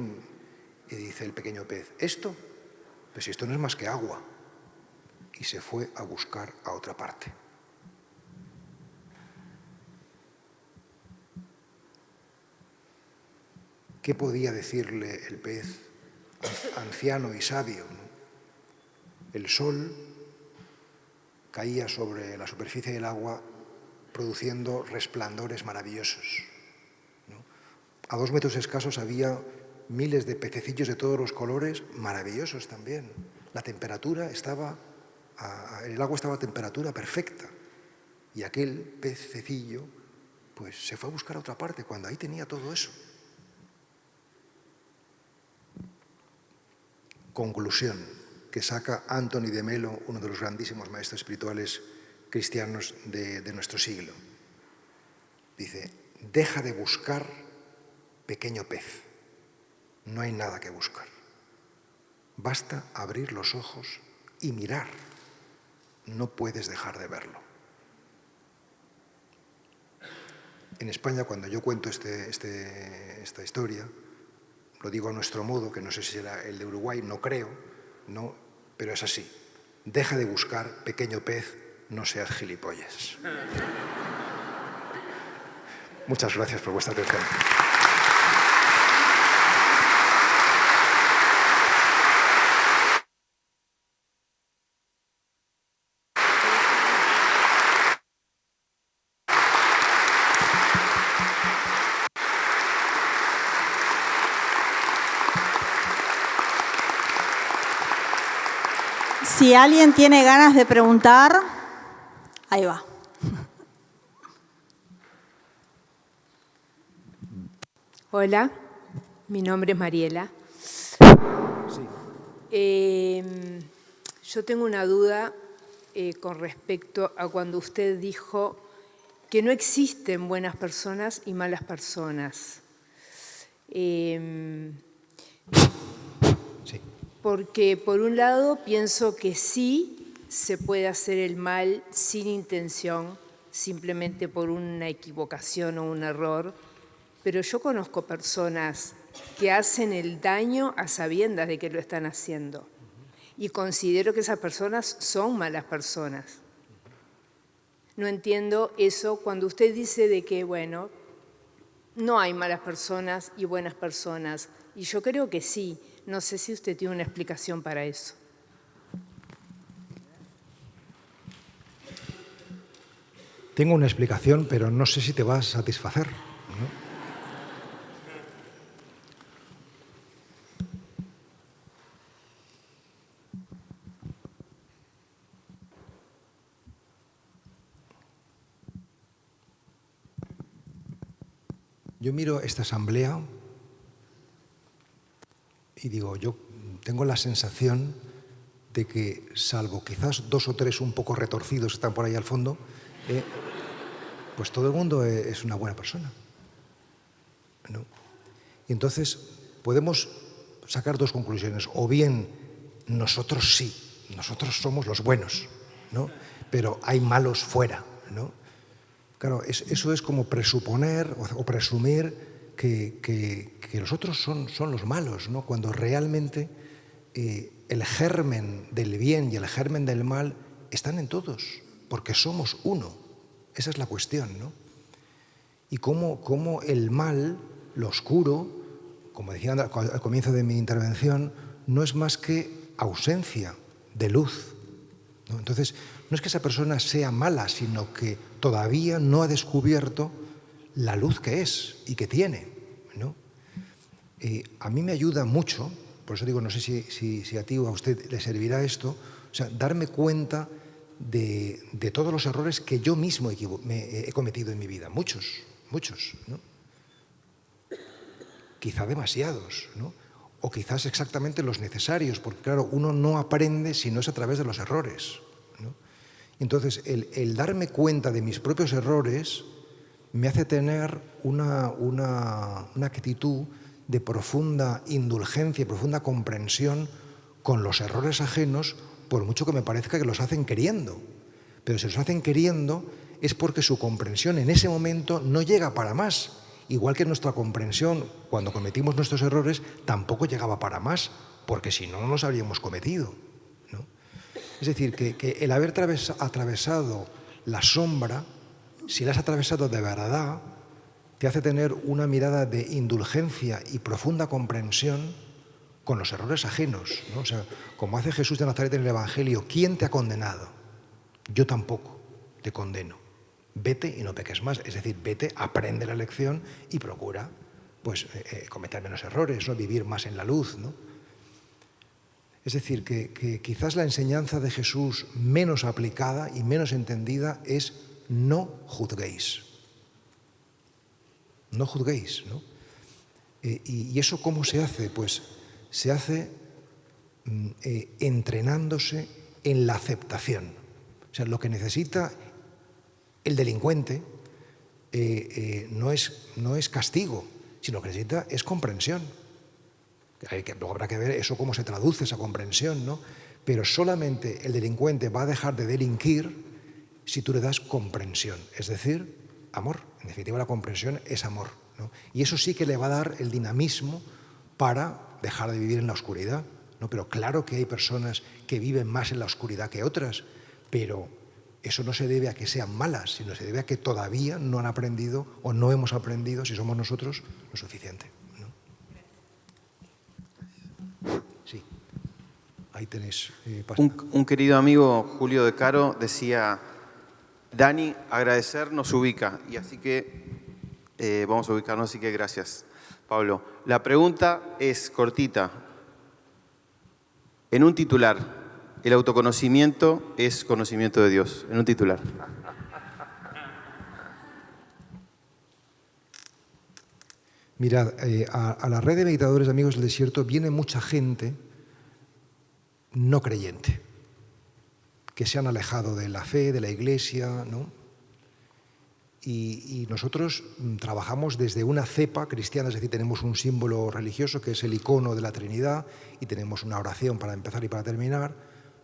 Speaker 2: Y dice el pequeño pez: ¿esto? Pues si esto no es más que agua. Y se fue a buscar a otra parte. ¿Qué podía decirle el pez anciano y sabio, ¿no? El sol caía sobre la superficie del agua produciendo resplandores maravillosos, ¿no? A 2 metros escasos había miles de pececillos de todos los colores, maravillosos también. La temperatura estaba... el agua estaba a temperatura perfecta, y aquel pececillo pues se fue a buscar a otra parte cuando ahí tenía todo eso. Conclusión que saca Anthony de Melo, uno de los grandísimos maestros espirituales cristianos de nuestro siglo. Dice: deja de buscar, pequeño pez, no hay nada que buscar. Basta abrir los ojos y mirar. No puedes dejar de verlo. En España, cuando yo cuento esta historia, lo digo a nuestro modo, que no sé si será el de Uruguay, no creo, no, pero es así. Deja de buscar, pequeño pez, no seas gilipollas. Muchas gracias por vuestra atención.
Speaker 1: Si alguien tiene ganas de preguntar, ahí va.
Speaker 3: Hola, mi nombre es Mariela. Yo tengo una duda con respecto a cuando usted dijo que no existen buenas personas y malas personas.
Speaker 2: Sí.
Speaker 3: Porque por un lado pienso que sí se puede hacer el mal sin intención, simplemente por una equivocación o un error, pero yo conozco personas que hacen el daño a sabiendas de que lo están haciendo, y considero que esas personas son malas personas. No entiendo eso cuando usted dice de que, bueno, no hay malas personas y buenas personas, y yo creo que sí. No sé si usted tiene una explicación para eso.
Speaker 2: Tengo una explicación, pero no sé si te va a satisfacer, ¿no? Yo miro esta asamblea y digo, yo tengo la sensación de que, salvo quizás 2 o 3 un poco retorcidos que están por ahí al fondo, pues todo el mundo es una buena persona, ¿no? Y entonces podemos sacar 2 conclusiones. O bien, nosotros sí, nosotros somos los buenos, ¿no? Pero hay malos fuera, ¿no? Claro, eso es como presuponer o presumir que los otros son los malos, ¿no? Cuando realmente el germen del bien y el germen del mal están en todos, porque somos uno. Esa es la cuestión, ¿no? Y cómo el mal, lo oscuro, como decía al comienzo de mi intervención, no es más que ausencia de luz, ¿no? Entonces, no es que esa persona sea mala, sino que todavía no ha descubierto la luz que es y que tiene, ¿no? A mí me ayuda mucho, por eso digo, no sé si a ti o a usted le servirá esto, o sea, darme cuenta de todos los errores que yo mismo he cometido en mi vida, muchos, ¿no? Quizá demasiados, ¿no? O quizás exactamente los necesarios, porque claro, uno no aprende si no es a través de los errores, ¿no? Entonces, el darme cuenta de mis propios errores me hace tener una actitud de profunda indulgencia y profunda comprensión con los errores ajenos, por mucho que me parezca que los hacen queriendo. Pero si los hacen queriendo es porque su comprensión en ese momento no llega para más. Igual que nuestra comprensión, cuando cometimos nuestros errores, tampoco llegaba para más, porque si no, no los habríamos cometido, ¿no? Es decir, que el haber atravesado la sombra, si la has atravesado de verdad, te hace tener una mirada de indulgencia y profunda comprensión con los errores ajenos, ¿no? O sea, como hace Jesús de Nazaret en el Evangelio, ¿quién te ha condenado? Yo tampoco te condeno. Vete y no peques más. Es decir, vete, aprende la lección y procura pues, cometer menos errores, ¿no? Vivir más en la luz, ¿no? Es decir, que quizás la enseñanza de Jesús menos aplicada y menos entendida es no juzguéis. No juzguéis, ¿no? ¿Y eso cómo se hace? Pues se hace entrenándose en la aceptación. O sea, lo que necesita el delincuente no es castigo, sino que necesita es comprensión. Luego habrá que ver eso cómo se traduce, esa comprensión, ¿no? Pero solamente el delincuente va a dejar de delinquir si tú le das comprensión, es decir, amor. En definitiva, la comprensión es amor, ¿no? Y eso sí que le va a dar el dinamismo para dejar de vivir en la oscuridad, ¿no? Pero claro que hay personas que viven más en la oscuridad que otras, pero eso no se debe a que sean malas, sino se debe a que todavía no han aprendido o no hemos aprendido, si somos nosotros, lo suficiente, ¿no? Sí, ahí tenéis.
Speaker 4: Un querido amigo, Julio De Caro, decía, Dani, agradecer nos ubica, y así que vamos a ubicarnos, así que gracias, Pablo. La pregunta es cortita. En un titular, el autoconocimiento es conocimiento de Dios. En un titular.
Speaker 2: Mirad, a la red de meditadores de Amigos del Desierto viene mucha gente no creyente, que se han alejado de la fe, de la Iglesia, ¿no? Y nosotros trabajamos desde una cepa cristiana, es decir, tenemos un símbolo religioso que es el icono de la Trinidad y tenemos una oración para empezar y para terminar,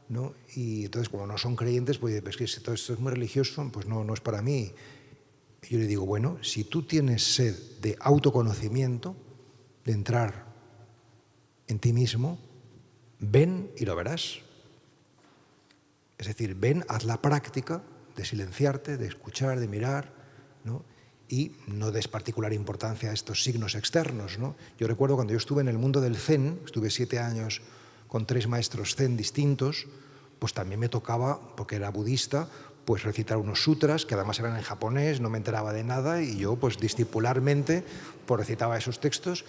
Speaker 2: ¿no? Y entonces, como no son creyentes, pues es que si todo esto es muy religioso, pues no es para mí. Yo le digo, bueno, si tú tienes sed de autoconocimiento, de entrar en ti mismo, ven y lo verás. Es decir, ven, haz la práctica de silenciarte, de escuchar, de mirar, ¿no? Y no des particular importancia a estos signos externos, ¿no? Yo recuerdo cuando yo estuve en el mundo del Zen, estuve 7 años con 3 maestros Zen distintos, pues también me tocaba, porque era budista, pues recitar unos sutras, que además eran en japonés, no me enteraba de nada, y yo pues discipularmente pues recitaba esos textos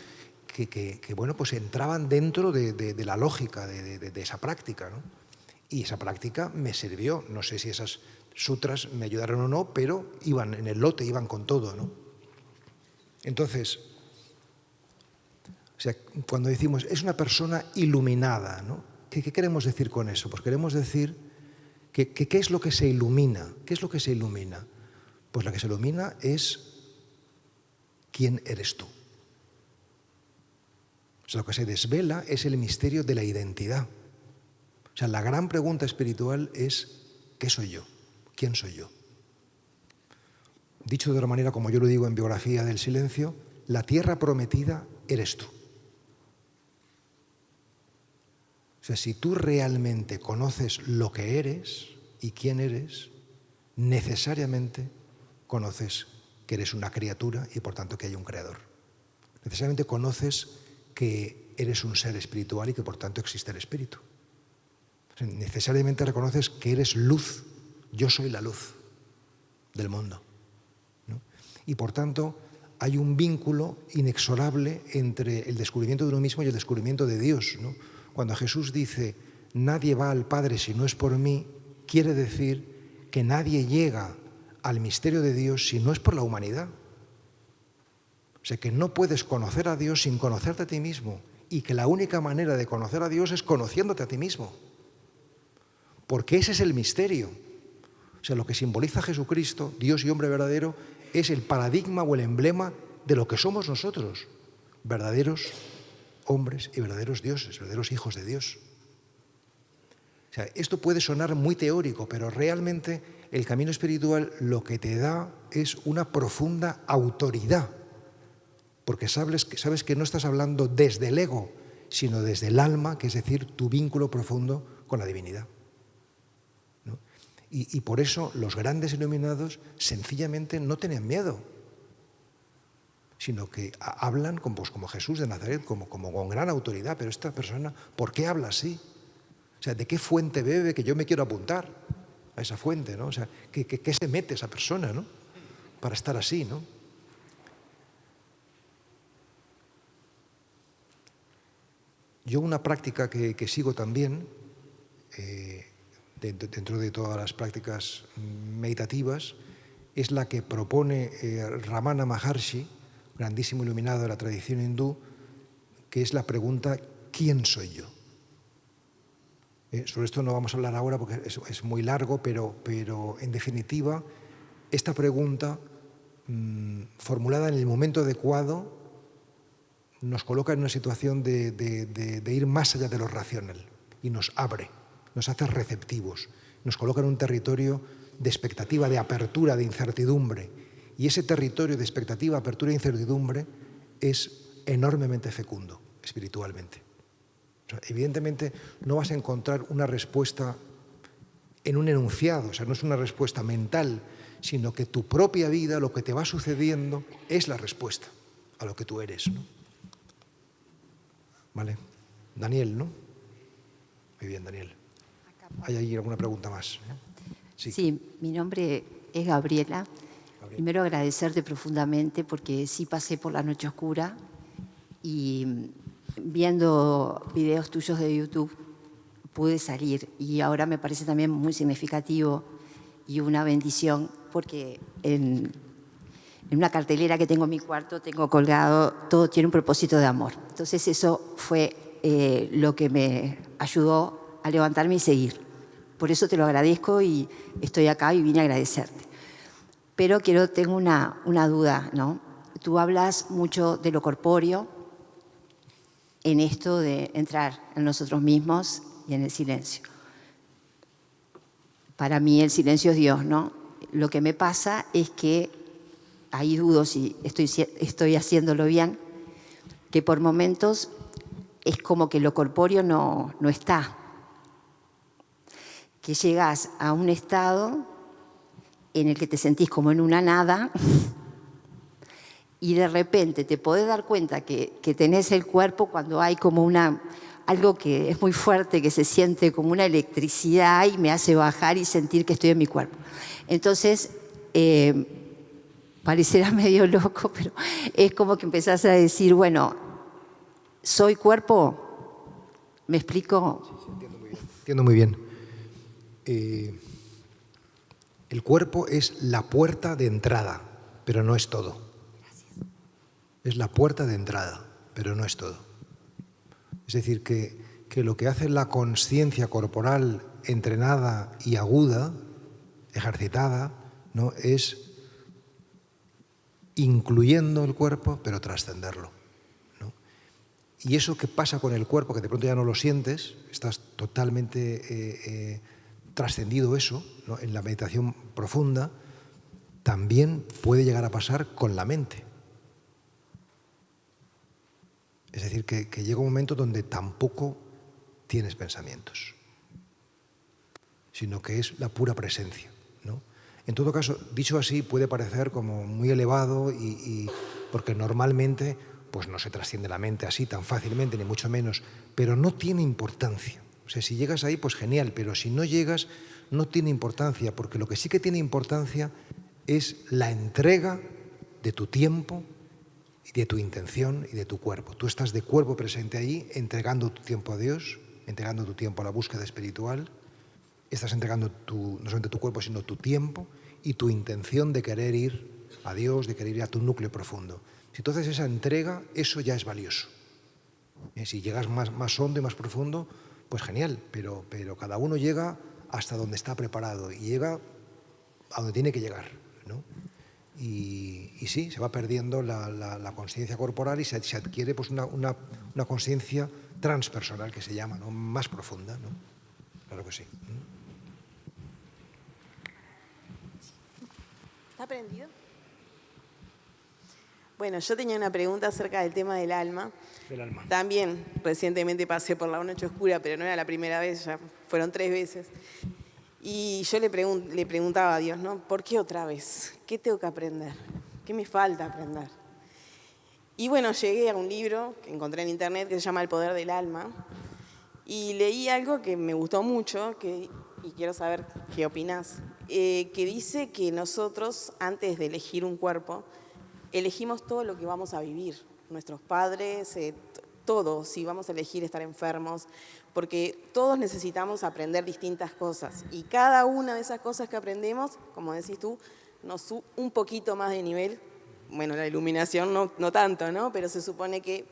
Speaker 2: que bueno, pues entraban dentro de la lógica de esa práctica, ¿no? Y esa práctica me sirvió. No sé si esas sutras me ayudaron o no, pero iban en el lote, iban con todo, ¿no? Entonces, o sea, cuando decimos es una persona iluminada, ¿no? ¿Qué queremos decir con eso? Pues queremos decir que ¿qué es lo que se ilumina? ¿Qué es lo que se ilumina? Pues lo que se ilumina es quién eres tú. O sea, lo que se desvela es el misterio de la identidad. O sea, la gran pregunta espiritual es ¿qué soy yo? ¿Quién soy yo? Dicho de otra manera, como yo lo digo en Biografía del Silencio, la tierra prometida eres tú. O sea, si tú realmente conoces lo que eres y quién eres, necesariamente conoces que eres una criatura y por tanto que hay un creador. Necesariamente conoces que eres un ser espiritual y que por tanto existe el espíritu. O sea, necesariamente reconoces que eres luz. Yo soy la luz del mundo, ¿no? Y por tanto hay un vínculo inexorable entre el descubrimiento de uno mismo y el descubrimiento de Dios, ¿no? Cuando Jesús dice, nadie va al Padre si no es por mí, quiere decir que nadie llega al misterio de Dios si no es por la humanidad. O sea, que no puedes conocer a Dios sin conocerte a ti mismo, y que la única manera de conocer a Dios es conociéndote a ti mismo. Porque ese es el misterio. O sea, lo que simboliza Jesucristo, Dios y hombre verdadero, es el paradigma o el emblema de lo que somos nosotros, verdaderos hombres y verdaderos dioses, verdaderos hijos de Dios. O sea, esto puede sonar muy teórico, pero realmente el camino espiritual lo que te da es una profunda autoridad, porque sabes que no estás hablando desde el ego, sino desde el alma, que es decir, tu vínculo profundo con la divinidad, ¿no? Y por eso los grandes iluminados sencillamente no tienen miedo, sino que hablan como Jesús de Nazaret, como con gran autoridad. Pero esta persona, ¿por qué habla así? O sea, ¿de qué fuente bebe que yo me quiero apuntar a esa fuente, ¿no? O sea, ¿qué se mete esa persona, ¿no? Para estar así, ¿no? Yo una práctica que sigo también, dentro de todas las prácticas meditativas, es la que propone Ramana Maharshi, grandísimo iluminado de la tradición hindú, que es la pregunta ¿quién soy yo? Sobre esto no vamos a hablar ahora porque es muy largo, pero en definitiva esta pregunta formulada en el momento adecuado nos coloca en una situación de ir más allá de lo racional y nos abre, nos hace receptivos, nos coloca en un territorio de expectativa, de apertura, de incertidumbre. Y ese territorio de expectativa, apertura e incertidumbre es enormemente fecundo espiritualmente. O sea, evidentemente no vas a encontrar una respuesta en un enunciado, o sea, no es una respuesta mental, sino que tu propia vida, lo que te va sucediendo, es la respuesta a lo que tú eres, ¿no? ¿Vale? Daniel, ¿no? Muy bien, Daniel. ¿Hay ahí alguna pregunta más?
Speaker 5: Sí, mi nombre es Gabriela. Primero agradecerte profundamente porque sí pasé por la noche oscura y viendo videos tuyos de YouTube pude salir, y ahora me parece también muy significativo y una bendición porque en una cartelera que tengo en mi cuarto tengo colgado todo tiene un propósito de amor. Entonces eso fue lo que me ayudó a levantarme y seguir. Por eso te lo agradezco y estoy acá y vine a agradecerte. Pero tengo una duda, ¿no? Tú hablas mucho de lo corpóreo en esto de entrar en nosotros mismos y en el silencio. Para mí el silencio es Dios, ¿no? Lo que me pasa es que ahí dudo si estoy haciéndolo bien, que por momentos es como que lo corpóreo no está. Que llegas a un estado en el que te sentís como en una nada y de repente te podés dar cuenta que tenés el cuerpo cuando hay como algo que es muy fuerte, que se siente como una electricidad y me hace bajar y sentir que estoy en mi cuerpo. Entonces, parecerá medio loco, pero es como que empezás a decir, bueno, ¿soy cuerpo? ¿Me explico?
Speaker 2: Sí, entiendo muy bien. El cuerpo es la puerta de entrada, pero no es todo. Es la puerta de entrada, pero no es todo. Es decir, que lo que hace la consciencia corporal entrenada y aguda, ejercitada, ¿no?, es incluyendo el cuerpo, pero trascenderlo, ¿no? Y eso que pasa con el cuerpo, que de pronto ya no lo sientes, estás totalmente trascendido eso, ¿no?, en la meditación profunda, también puede llegar a pasar con la mente. Es decir, que llega un momento donde tampoco tienes pensamientos, sino que es la pura presencia, ¿no? En todo caso, dicho así, puede parecer como muy elevado porque normalmente pues no se trasciende la mente así tan fácilmente, ni mucho menos, pero no tiene importancia. O sea, si llegas ahí, pues genial, pero si no llegas, no tiene importancia, porque lo que sí que tiene importancia es la entrega de tu tiempo, y de tu intención y de tu cuerpo. Tú estás de cuerpo presente ahí, entregando tu tiempo a Dios, entregando tu tiempo a la búsqueda espiritual, estás entregando no solamente tu cuerpo, sino tu tiempo y tu intención de querer ir a Dios, de querer ir a tu núcleo profundo. Si tú haces esa entrega, eso ya es valioso. Si llegas más hondo y más profundo, pues genial, pero cada uno llega hasta donde está preparado y llega a donde tiene que llegar, ¿no? Y sí, se va perdiendo la conciencia corporal y se adquiere pues una conciencia transpersonal, que se llama, ¿no?, más profunda, ¿no? Claro que sí.
Speaker 6: ¿Está prendido? Bueno, yo tenía una pregunta acerca del tema del alma.
Speaker 2: Del alma.
Speaker 6: También recientemente pasé por la noche oscura, pero no era la primera vez, ya fueron 3 veces. Y yo le preguntaba a Dios, ¿no? ¿Por qué otra vez? ¿Qué tengo que aprender? ¿Qué me falta aprender? Y bueno, llegué a un libro que encontré en internet que se llama El poder del alma. Y leí algo que me gustó mucho, y quiero saber qué opinás, que dice que nosotros, antes de elegir un cuerpo, elegimos todo lo que vamos a vivir. Nuestros padres, todo, si vamos a elegir estar enfermos, porque todos necesitamos aprender distintas cosas y cada una de esas cosas que aprendemos, como decís tú, nos sube un poquito más de nivel. Bueno, la iluminación no tanto, ¿no? Pero se supone que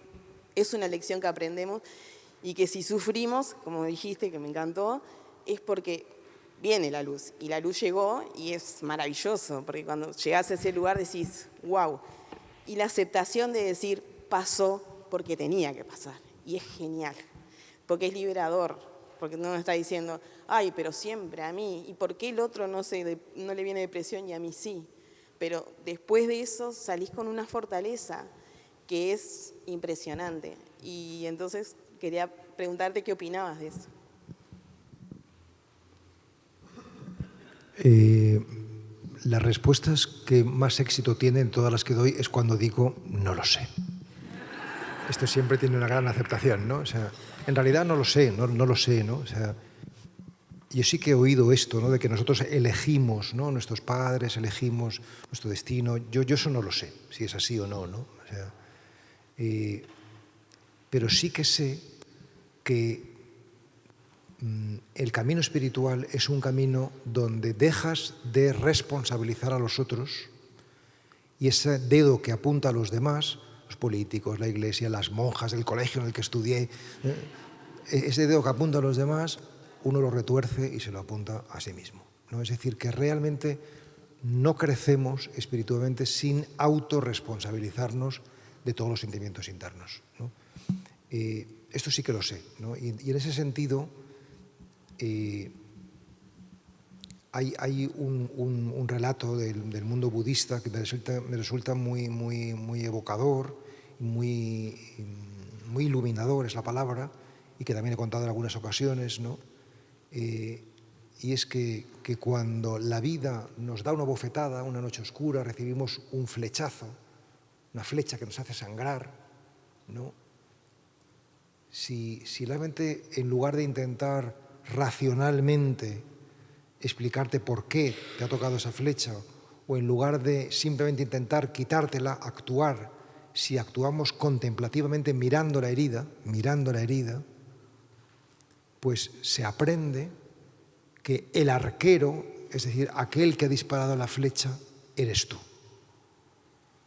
Speaker 6: es una lección que aprendemos y que si sufrimos, como dijiste, que me encantó, es porque viene la luz y la luz llegó y es maravilloso, porque cuando llegás a ese lugar decís, wow, y la aceptación de decir, pasó porque tenía que pasar, y es genial, porque es liberador, porque no nos está diciendo, ay, pero siempre a mí, ¿y por qué el otro no le viene depresión y a mí sí? Pero después de eso salís con una fortaleza que es impresionante, y entonces quería preguntarte qué opinabas de eso.
Speaker 2: Las respuestas que más éxito tienen, todas las que doy, es cuando digo, no lo sé. Esto siempre tiene una gran aceptación, ¿no? O sea, en realidad no lo sé, no lo sé, ¿no? O sea, yo sí que he oído esto, ¿no?, de que nosotros elegimos, ¿no?, nuestros padres, elegimos nuestro destino. Yo eso no lo sé, si es así o no, ¿no? O sea, pero sí que sé que el camino espiritual es un camino donde dejas de responsabilizar a los otros y ese dedo que apunta a los demás, los políticos, la iglesia, las monjas del colegio en el que estudié, ese dedo que apunta a los demás, uno lo retuerce y se lo apunta a sí mismo, ¿no? Es decir, que realmente no crecemos espiritualmente sin autorresponsabilizarnos de todos los sentimientos internos, ¿no? Esto sí que lo sé, ¿no? Y en ese sentido hay un relato del mundo budista que me resulta muy evocador, muy iluminador es la palabra, y que también he contado en algunas ocasiones, ¿no? Y es que cuando la vida nos da una bofetada, una noche oscura, recibimos un flechazo, una flecha que nos hace sangrar, ¿no?, si realmente en lugar de intentar racionalmente explicarte por qué te ha tocado esa flecha, o en lugar de simplemente intentar quitártela, actuar, si actuamos contemplativamente mirando la herida, pues se aprende que el arquero, es decir, aquel que ha disparado la flecha, eres tú.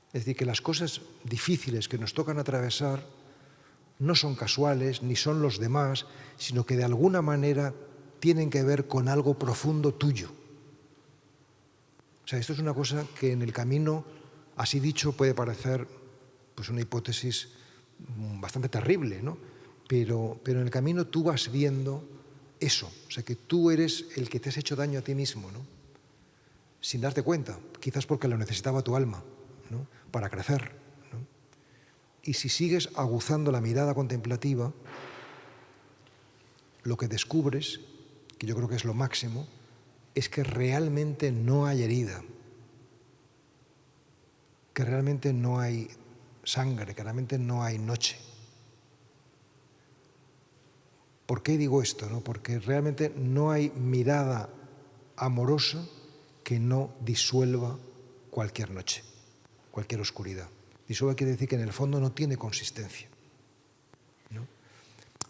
Speaker 2: Es decir, que las cosas difíciles que nos tocan atravesar no son casuales, ni son los demás, sino que de alguna manera tienen que ver con algo profundo tuyo. O sea, esto es una cosa que en el camino, así dicho, puede parecer pues una hipótesis bastante terrible, ¿no? Pero en el camino tú vas viendo eso, o sea, que tú eres el que te has hecho daño a ti mismo, ¿no? Sin darte cuenta, quizás porque lo necesitaba tu alma, ¿no? Para crecer, ¿no? Y si sigues aguzando la mirada contemplativa, lo que descubres, que yo creo que es lo máximo, es que realmente no hay herida, que realmente no hay sangre, que realmente no hay noche. ¿Por qué digo esto? ¿No? Porque realmente no hay mirada amorosa que no disuelva cualquier noche, cualquier oscuridad. Disuelva quiere decir que en el fondo no tiene consistencia, ¿no?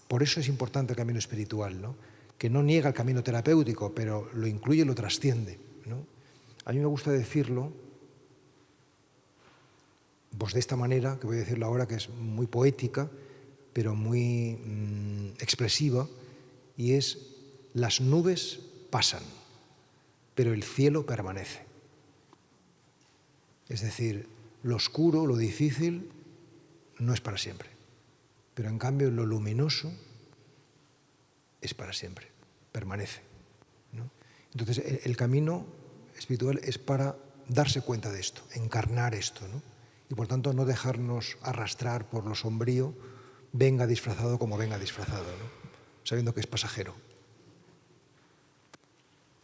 Speaker 2: Por eso es importante el camino espiritual, ¿no? Que no niega el camino terapéutico, pero lo incluye y lo trasciende, ¿no? A mí me gusta decirlo, pues de esta manera, que voy a decirlo ahora, que es muy poética, pero muy expresiva, y es: las nubes pasan, pero el cielo permanece. Es decir, lo oscuro, lo difícil, no es para siempre, pero en cambio lo luminoso es para siempre, permanece, ¿no? Entonces el camino espiritual es para darse cuenta de esto, encarnar esto, ¿no? Y por tanto no dejarnos arrastrar por lo sombrío, venga disfrazado como venga disfrazado, ¿no? Sabiendo que es pasajero.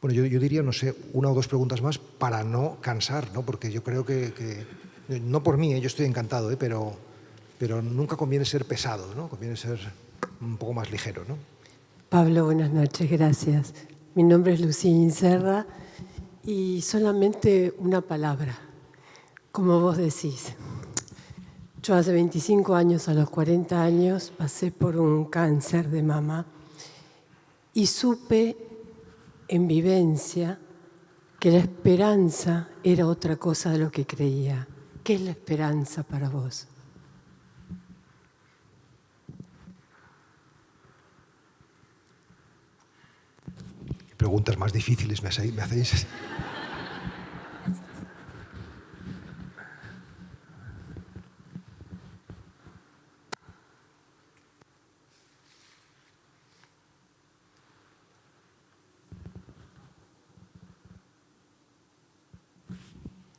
Speaker 2: Bueno, yo diría, no sé, una o dos preguntas más para no cansar, ¿no? Porque yo creo que no por mí, yo estoy encantado, pero nunca conviene ser pesado, ¿no? Conviene ser un poco más ligero, ¿no?
Speaker 7: Pablo, buenas noches, gracias. Mi nombre es Lucía Inserra y solamente una palabra, como vos decís. Yo hace 25 años, a los 40 años, pasé por un cáncer de mama y supe en vivencia que la esperanza era otra cosa de lo que creía. ¿Qué es la esperanza para vos?
Speaker 2: Preguntas más difíciles me hacéis.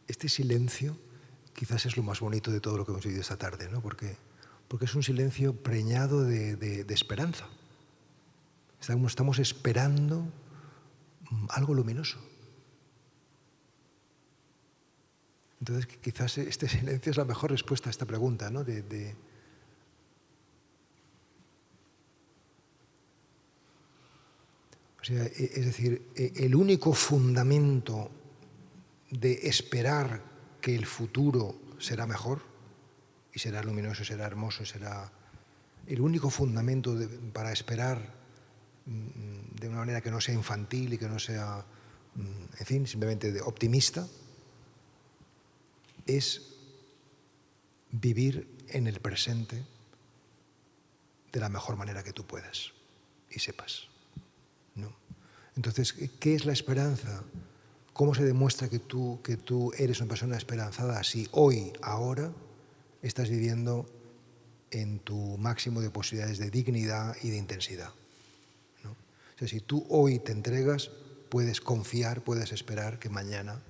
Speaker 2: Este silencio quizás es lo más bonito de todo lo que hemos vivido esta tarde, ¿no? Porque es un silencio preñado de esperanza. Estamos esperando algo luminoso. Entonces, quizás este silencio es la mejor respuesta a esta pregunta, ¿no? O sea, es decir, el único fundamento de esperar que el futuro será mejor y será luminoso, será hermoso, será el único fundamento para esperar de una manera que no sea infantil y que no sea, en fin, simplemente optimista, es vivir en el presente de la mejor manera que tú puedas y sepas, ¿no? Entonces, ¿qué es la esperanza? ¿Cómo se demuestra que tú eres una persona esperanzada si hoy, ahora, estás viviendo en tu máximo de posibilidades de dignidad y de intensidad, ¿no? O sea, si tú hoy te entregas, puedes confiar, puedes esperar que mañana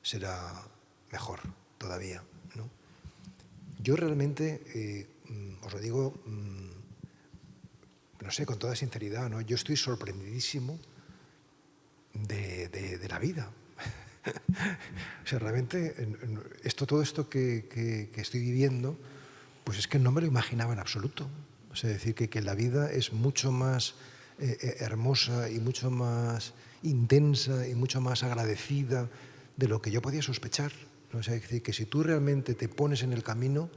Speaker 2: será mejor todavía, ¿no? Yo realmente, os lo digo, no sé, con toda sinceridad, ¿no? Yo estoy sorprendidísimo de la vida. O sea, realmente todo esto que estoy viviendo, pues es que no me lo imaginaba en absoluto. O O sea, decir que la vida es mucho más hermosa y mucho más intensa y mucho más agradecida de lo que yo podía sospechar, ¿no? O sea, es decir, que si tú realmente te pones en el camino,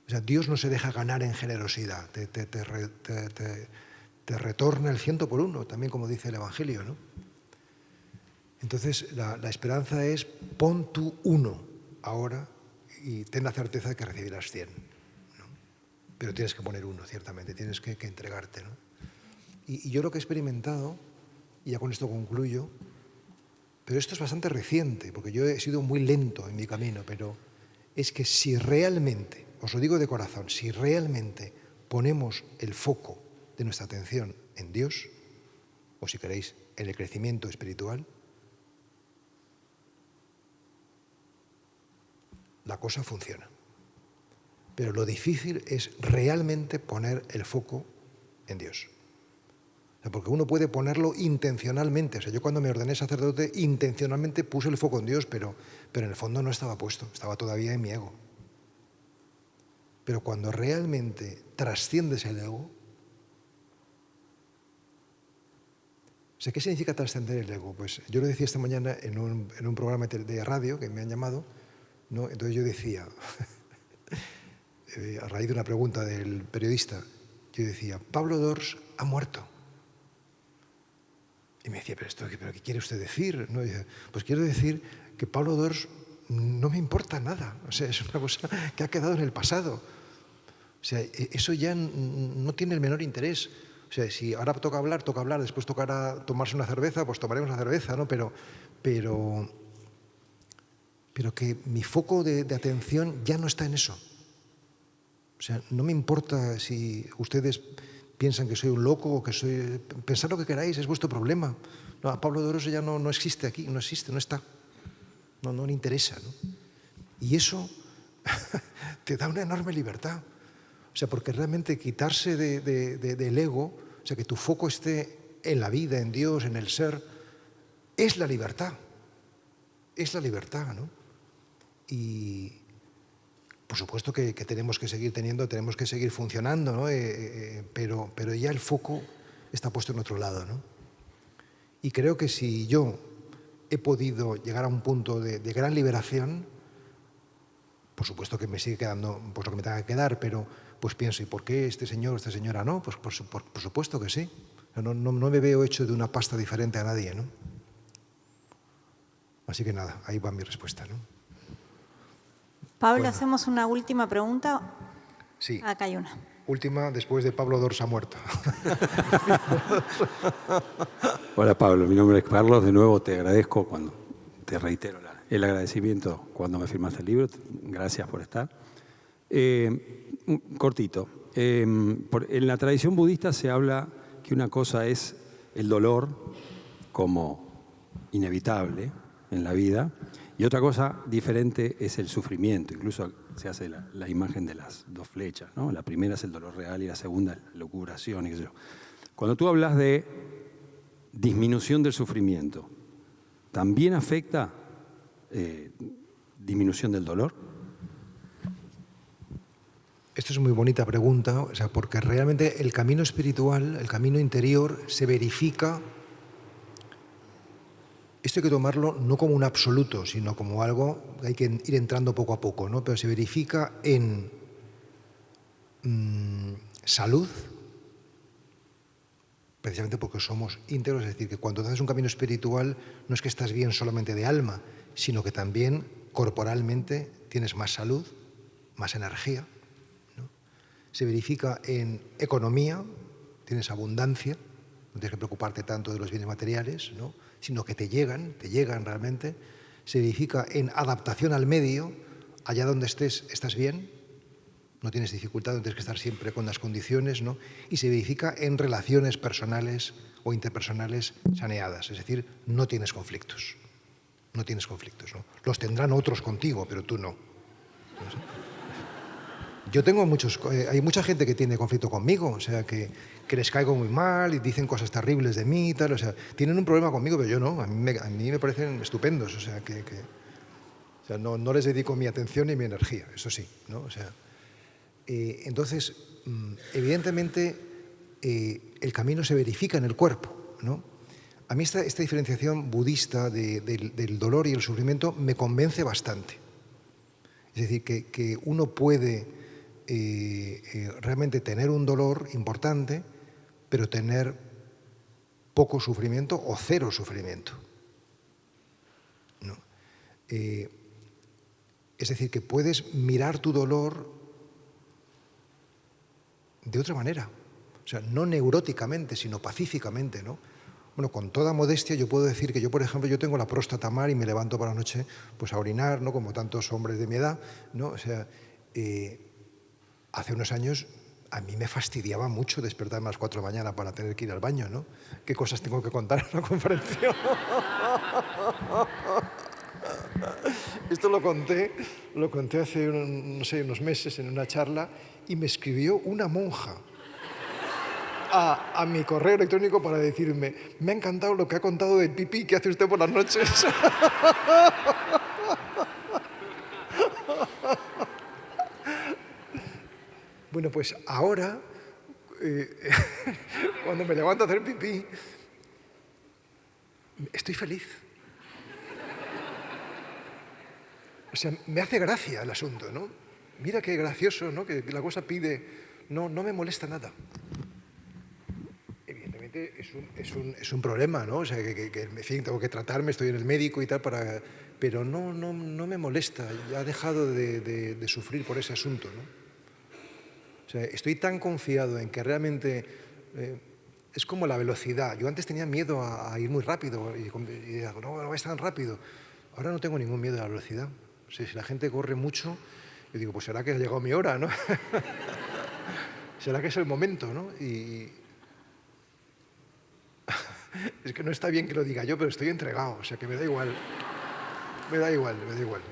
Speaker 2: o sea, Dios no se deja ganar en generosidad, te retorna el 100 por 1, también como dice el Evangelio, ¿no? Entonces, la esperanza es pon tú 1 ahora y ten la certeza de que recibirás 100, ¿no? Pero tienes que poner 1, ciertamente, tienes que entregarte, ¿no? Y yo lo que he experimentado, y ya con esto concluyo, pero esto es bastante reciente, porque yo he sido muy lento en mi camino, pero es que si realmente, os lo digo de corazón, si realmente ponemos el foco de nuestra atención en Dios, o si queréis, en el crecimiento espiritual, la cosa funciona. Pero lo difícil es realmente poner el foco en Dios. O sea, porque uno puede ponerlo intencionalmente. O sea, yo cuando me ordené sacerdote, intencionalmente puse el foco en Dios, pero en el fondo no estaba puesto, estaba todavía en mi ego. Pero cuando realmente trasciendes el ego, o sea, ¿qué significa trascender el ego? Pues yo lo decía esta mañana en un programa de radio que me han llamado, ¿no? Entonces yo decía, a raíz de una pregunta del periodista, yo decía, Pablo Dors ha muerto. Y me decía, ¿pero qué quiere usted decir? ¿No? Y dice, pues quiero decir que Pablo Dors no me importa nada. O sea, es una cosa que ha quedado en el pasado. O sea, eso ya no tiene el menor interés. O sea, si ahora toca hablar, después tocará tomarse una cerveza, pues tomaremos una cerveza, ¿no? Pero que mi foco de atención ya no está en eso. O sea, no me importa si ustedes piensan que soy un loco o que soy... Pensad lo que queráis, es vuestro problema. No, Pablo de Oroso ya no existe aquí, no existe, no está. No le interesa, ¿no? Y eso te da una enorme libertad. O sea, porque realmente quitarse del ego, o sea, que tu foco esté en la vida, en Dios, en el ser, es la libertad. Es la libertad, ¿no? Y por supuesto que tenemos que seguir tenemos que seguir funcionando, ¿no? Pero ya el foco está puesto en otro lado, ¿no? Y creo que si yo he podido llegar a un punto de gran liberación, por supuesto que me sigue quedando pues, lo que me tenga que quedar, pero pues pienso, ¿y por qué este señor o esta señora no? Pues por supuesto que sí. No me veo hecho de una pasta diferente a nadie, ¿no? Así que nada, ahí va mi respuesta, ¿no?
Speaker 1: Pablo,
Speaker 2: Bueno.
Speaker 1: hacemos una última pregunta.
Speaker 2: Sí.
Speaker 1: Acá hay una.
Speaker 2: Última, después de Pablo Dors ha muerto.
Speaker 8: Hola Pablo, mi nombre es Carlos. De nuevo te agradezco te reitero el agradecimiento cuando me firmaste el libro. Gracias por estar. Cortito. En la tradición budista se habla que una cosa es el dolor como inevitable en la vida y otra cosa diferente es el sufrimiento. Incluso se hace la imagen de las dos flechas, ¿no? La primera es el dolor real y la segunda es la lucubración. Y qué sé yo. Cuando tú hablas de disminución del sufrimiento, ¿también afecta disminución del dolor?
Speaker 2: Esto es muy bonita pregunta, o sea, porque realmente el camino espiritual, el camino interior, se verifica. Esto hay que tomarlo no como un absoluto, sino como algo que hay que ir entrando poco a poco, ¿no? Pero se verifica en salud, precisamente porque somos íntegros, es decir, que cuando haces un camino espiritual no es que estás bien solamente de alma, sino que también corporalmente tienes más salud, más energía, ¿no? Se verifica en economía, tienes abundancia, no tienes que preocuparte tanto de los bienes materiales, ¿no? Sino que te llegan realmente. Se verifica en adaptación al medio, allá donde estés, estás bien, no tienes dificultad, no tienes que estar siempre con las condiciones, ¿no? Y se verifica en relaciones personales o interpersonales saneadas, es decir, no tienes conflictos. No tienes conflictos, ¿no? Los tendrán otros contigo, pero tú no. Yo tengo hay mucha gente que tiene conflicto conmigo, o sea, que les caigo muy mal y dicen cosas terribles de mí y tal, o sea, tienen un problema conmigo, pero yo no, a mí me parecen estupendos, o sea, no les dedico mi atención ni mi energía, eso sí, ¿no? O sea, entonces, evidentemente el camino se verifica en el cuerpo, ¿no? A mí esta diferenciación budista del dolor y el sufrimiento me convence bastante. Es decir, que uno puede realmente tener un dolor importante, pero tener poco sufrimiento o cero sufrimiento, ¿no? Es decir, que puedes mirar tu dolor de otra manera. O sea, no neuróticamente, sino pacíficamente, ¿no? Bueno, con toda modestia yo puedo decir que yo, por ejemplo, yo tengo la próstata mal y me levanto por la noche pues, a orinar, ¿no? Como tantos hombres de mi edad, ¿no? O sea, hace unos años a mí me fastidiaba mucho despertarme a las 4 de la mañana para tener que ir al baño, ¿no? ¿Qué cosas tengo que contar en la conferencia? Esto lo conté hace no sé, unos meses en una charla y me escribió una monja a mi correo electrónico para decirme: me ha encantado lo que ha contado del pipí que hace usted por las noches. Bueno, pues ahora, cuando me levanto a hacer pipí, estoy feliz. O sea, me hace gracia el asunto, ¿no? Mira qué gracioso, ¿no? Que la cosa pide, no me molesta nada. Evidentemente es un problema, ¿no? O sea, que en fin, tengo que tratarme, estoy en el médico y tal, pero no me molesta. Ya he dejado de sufrir por ese asunto, ¿no? O sea, estoy tan confiado en que realmente es como la velocidad. Yo antes tenía miedo a ir muy rápido y digo, no vais tan rápido. Ahora no tengo ningún miedo a la velocidad. O sea, si la gente corre mucho, yo digo, pues será que ha llegado mi hora, ¿no? Será que es el momento, ¿no? Y es que no está bien que lo diga yo, pero estoy entregado. O sea, que me da igual. Me da igual. Bueno.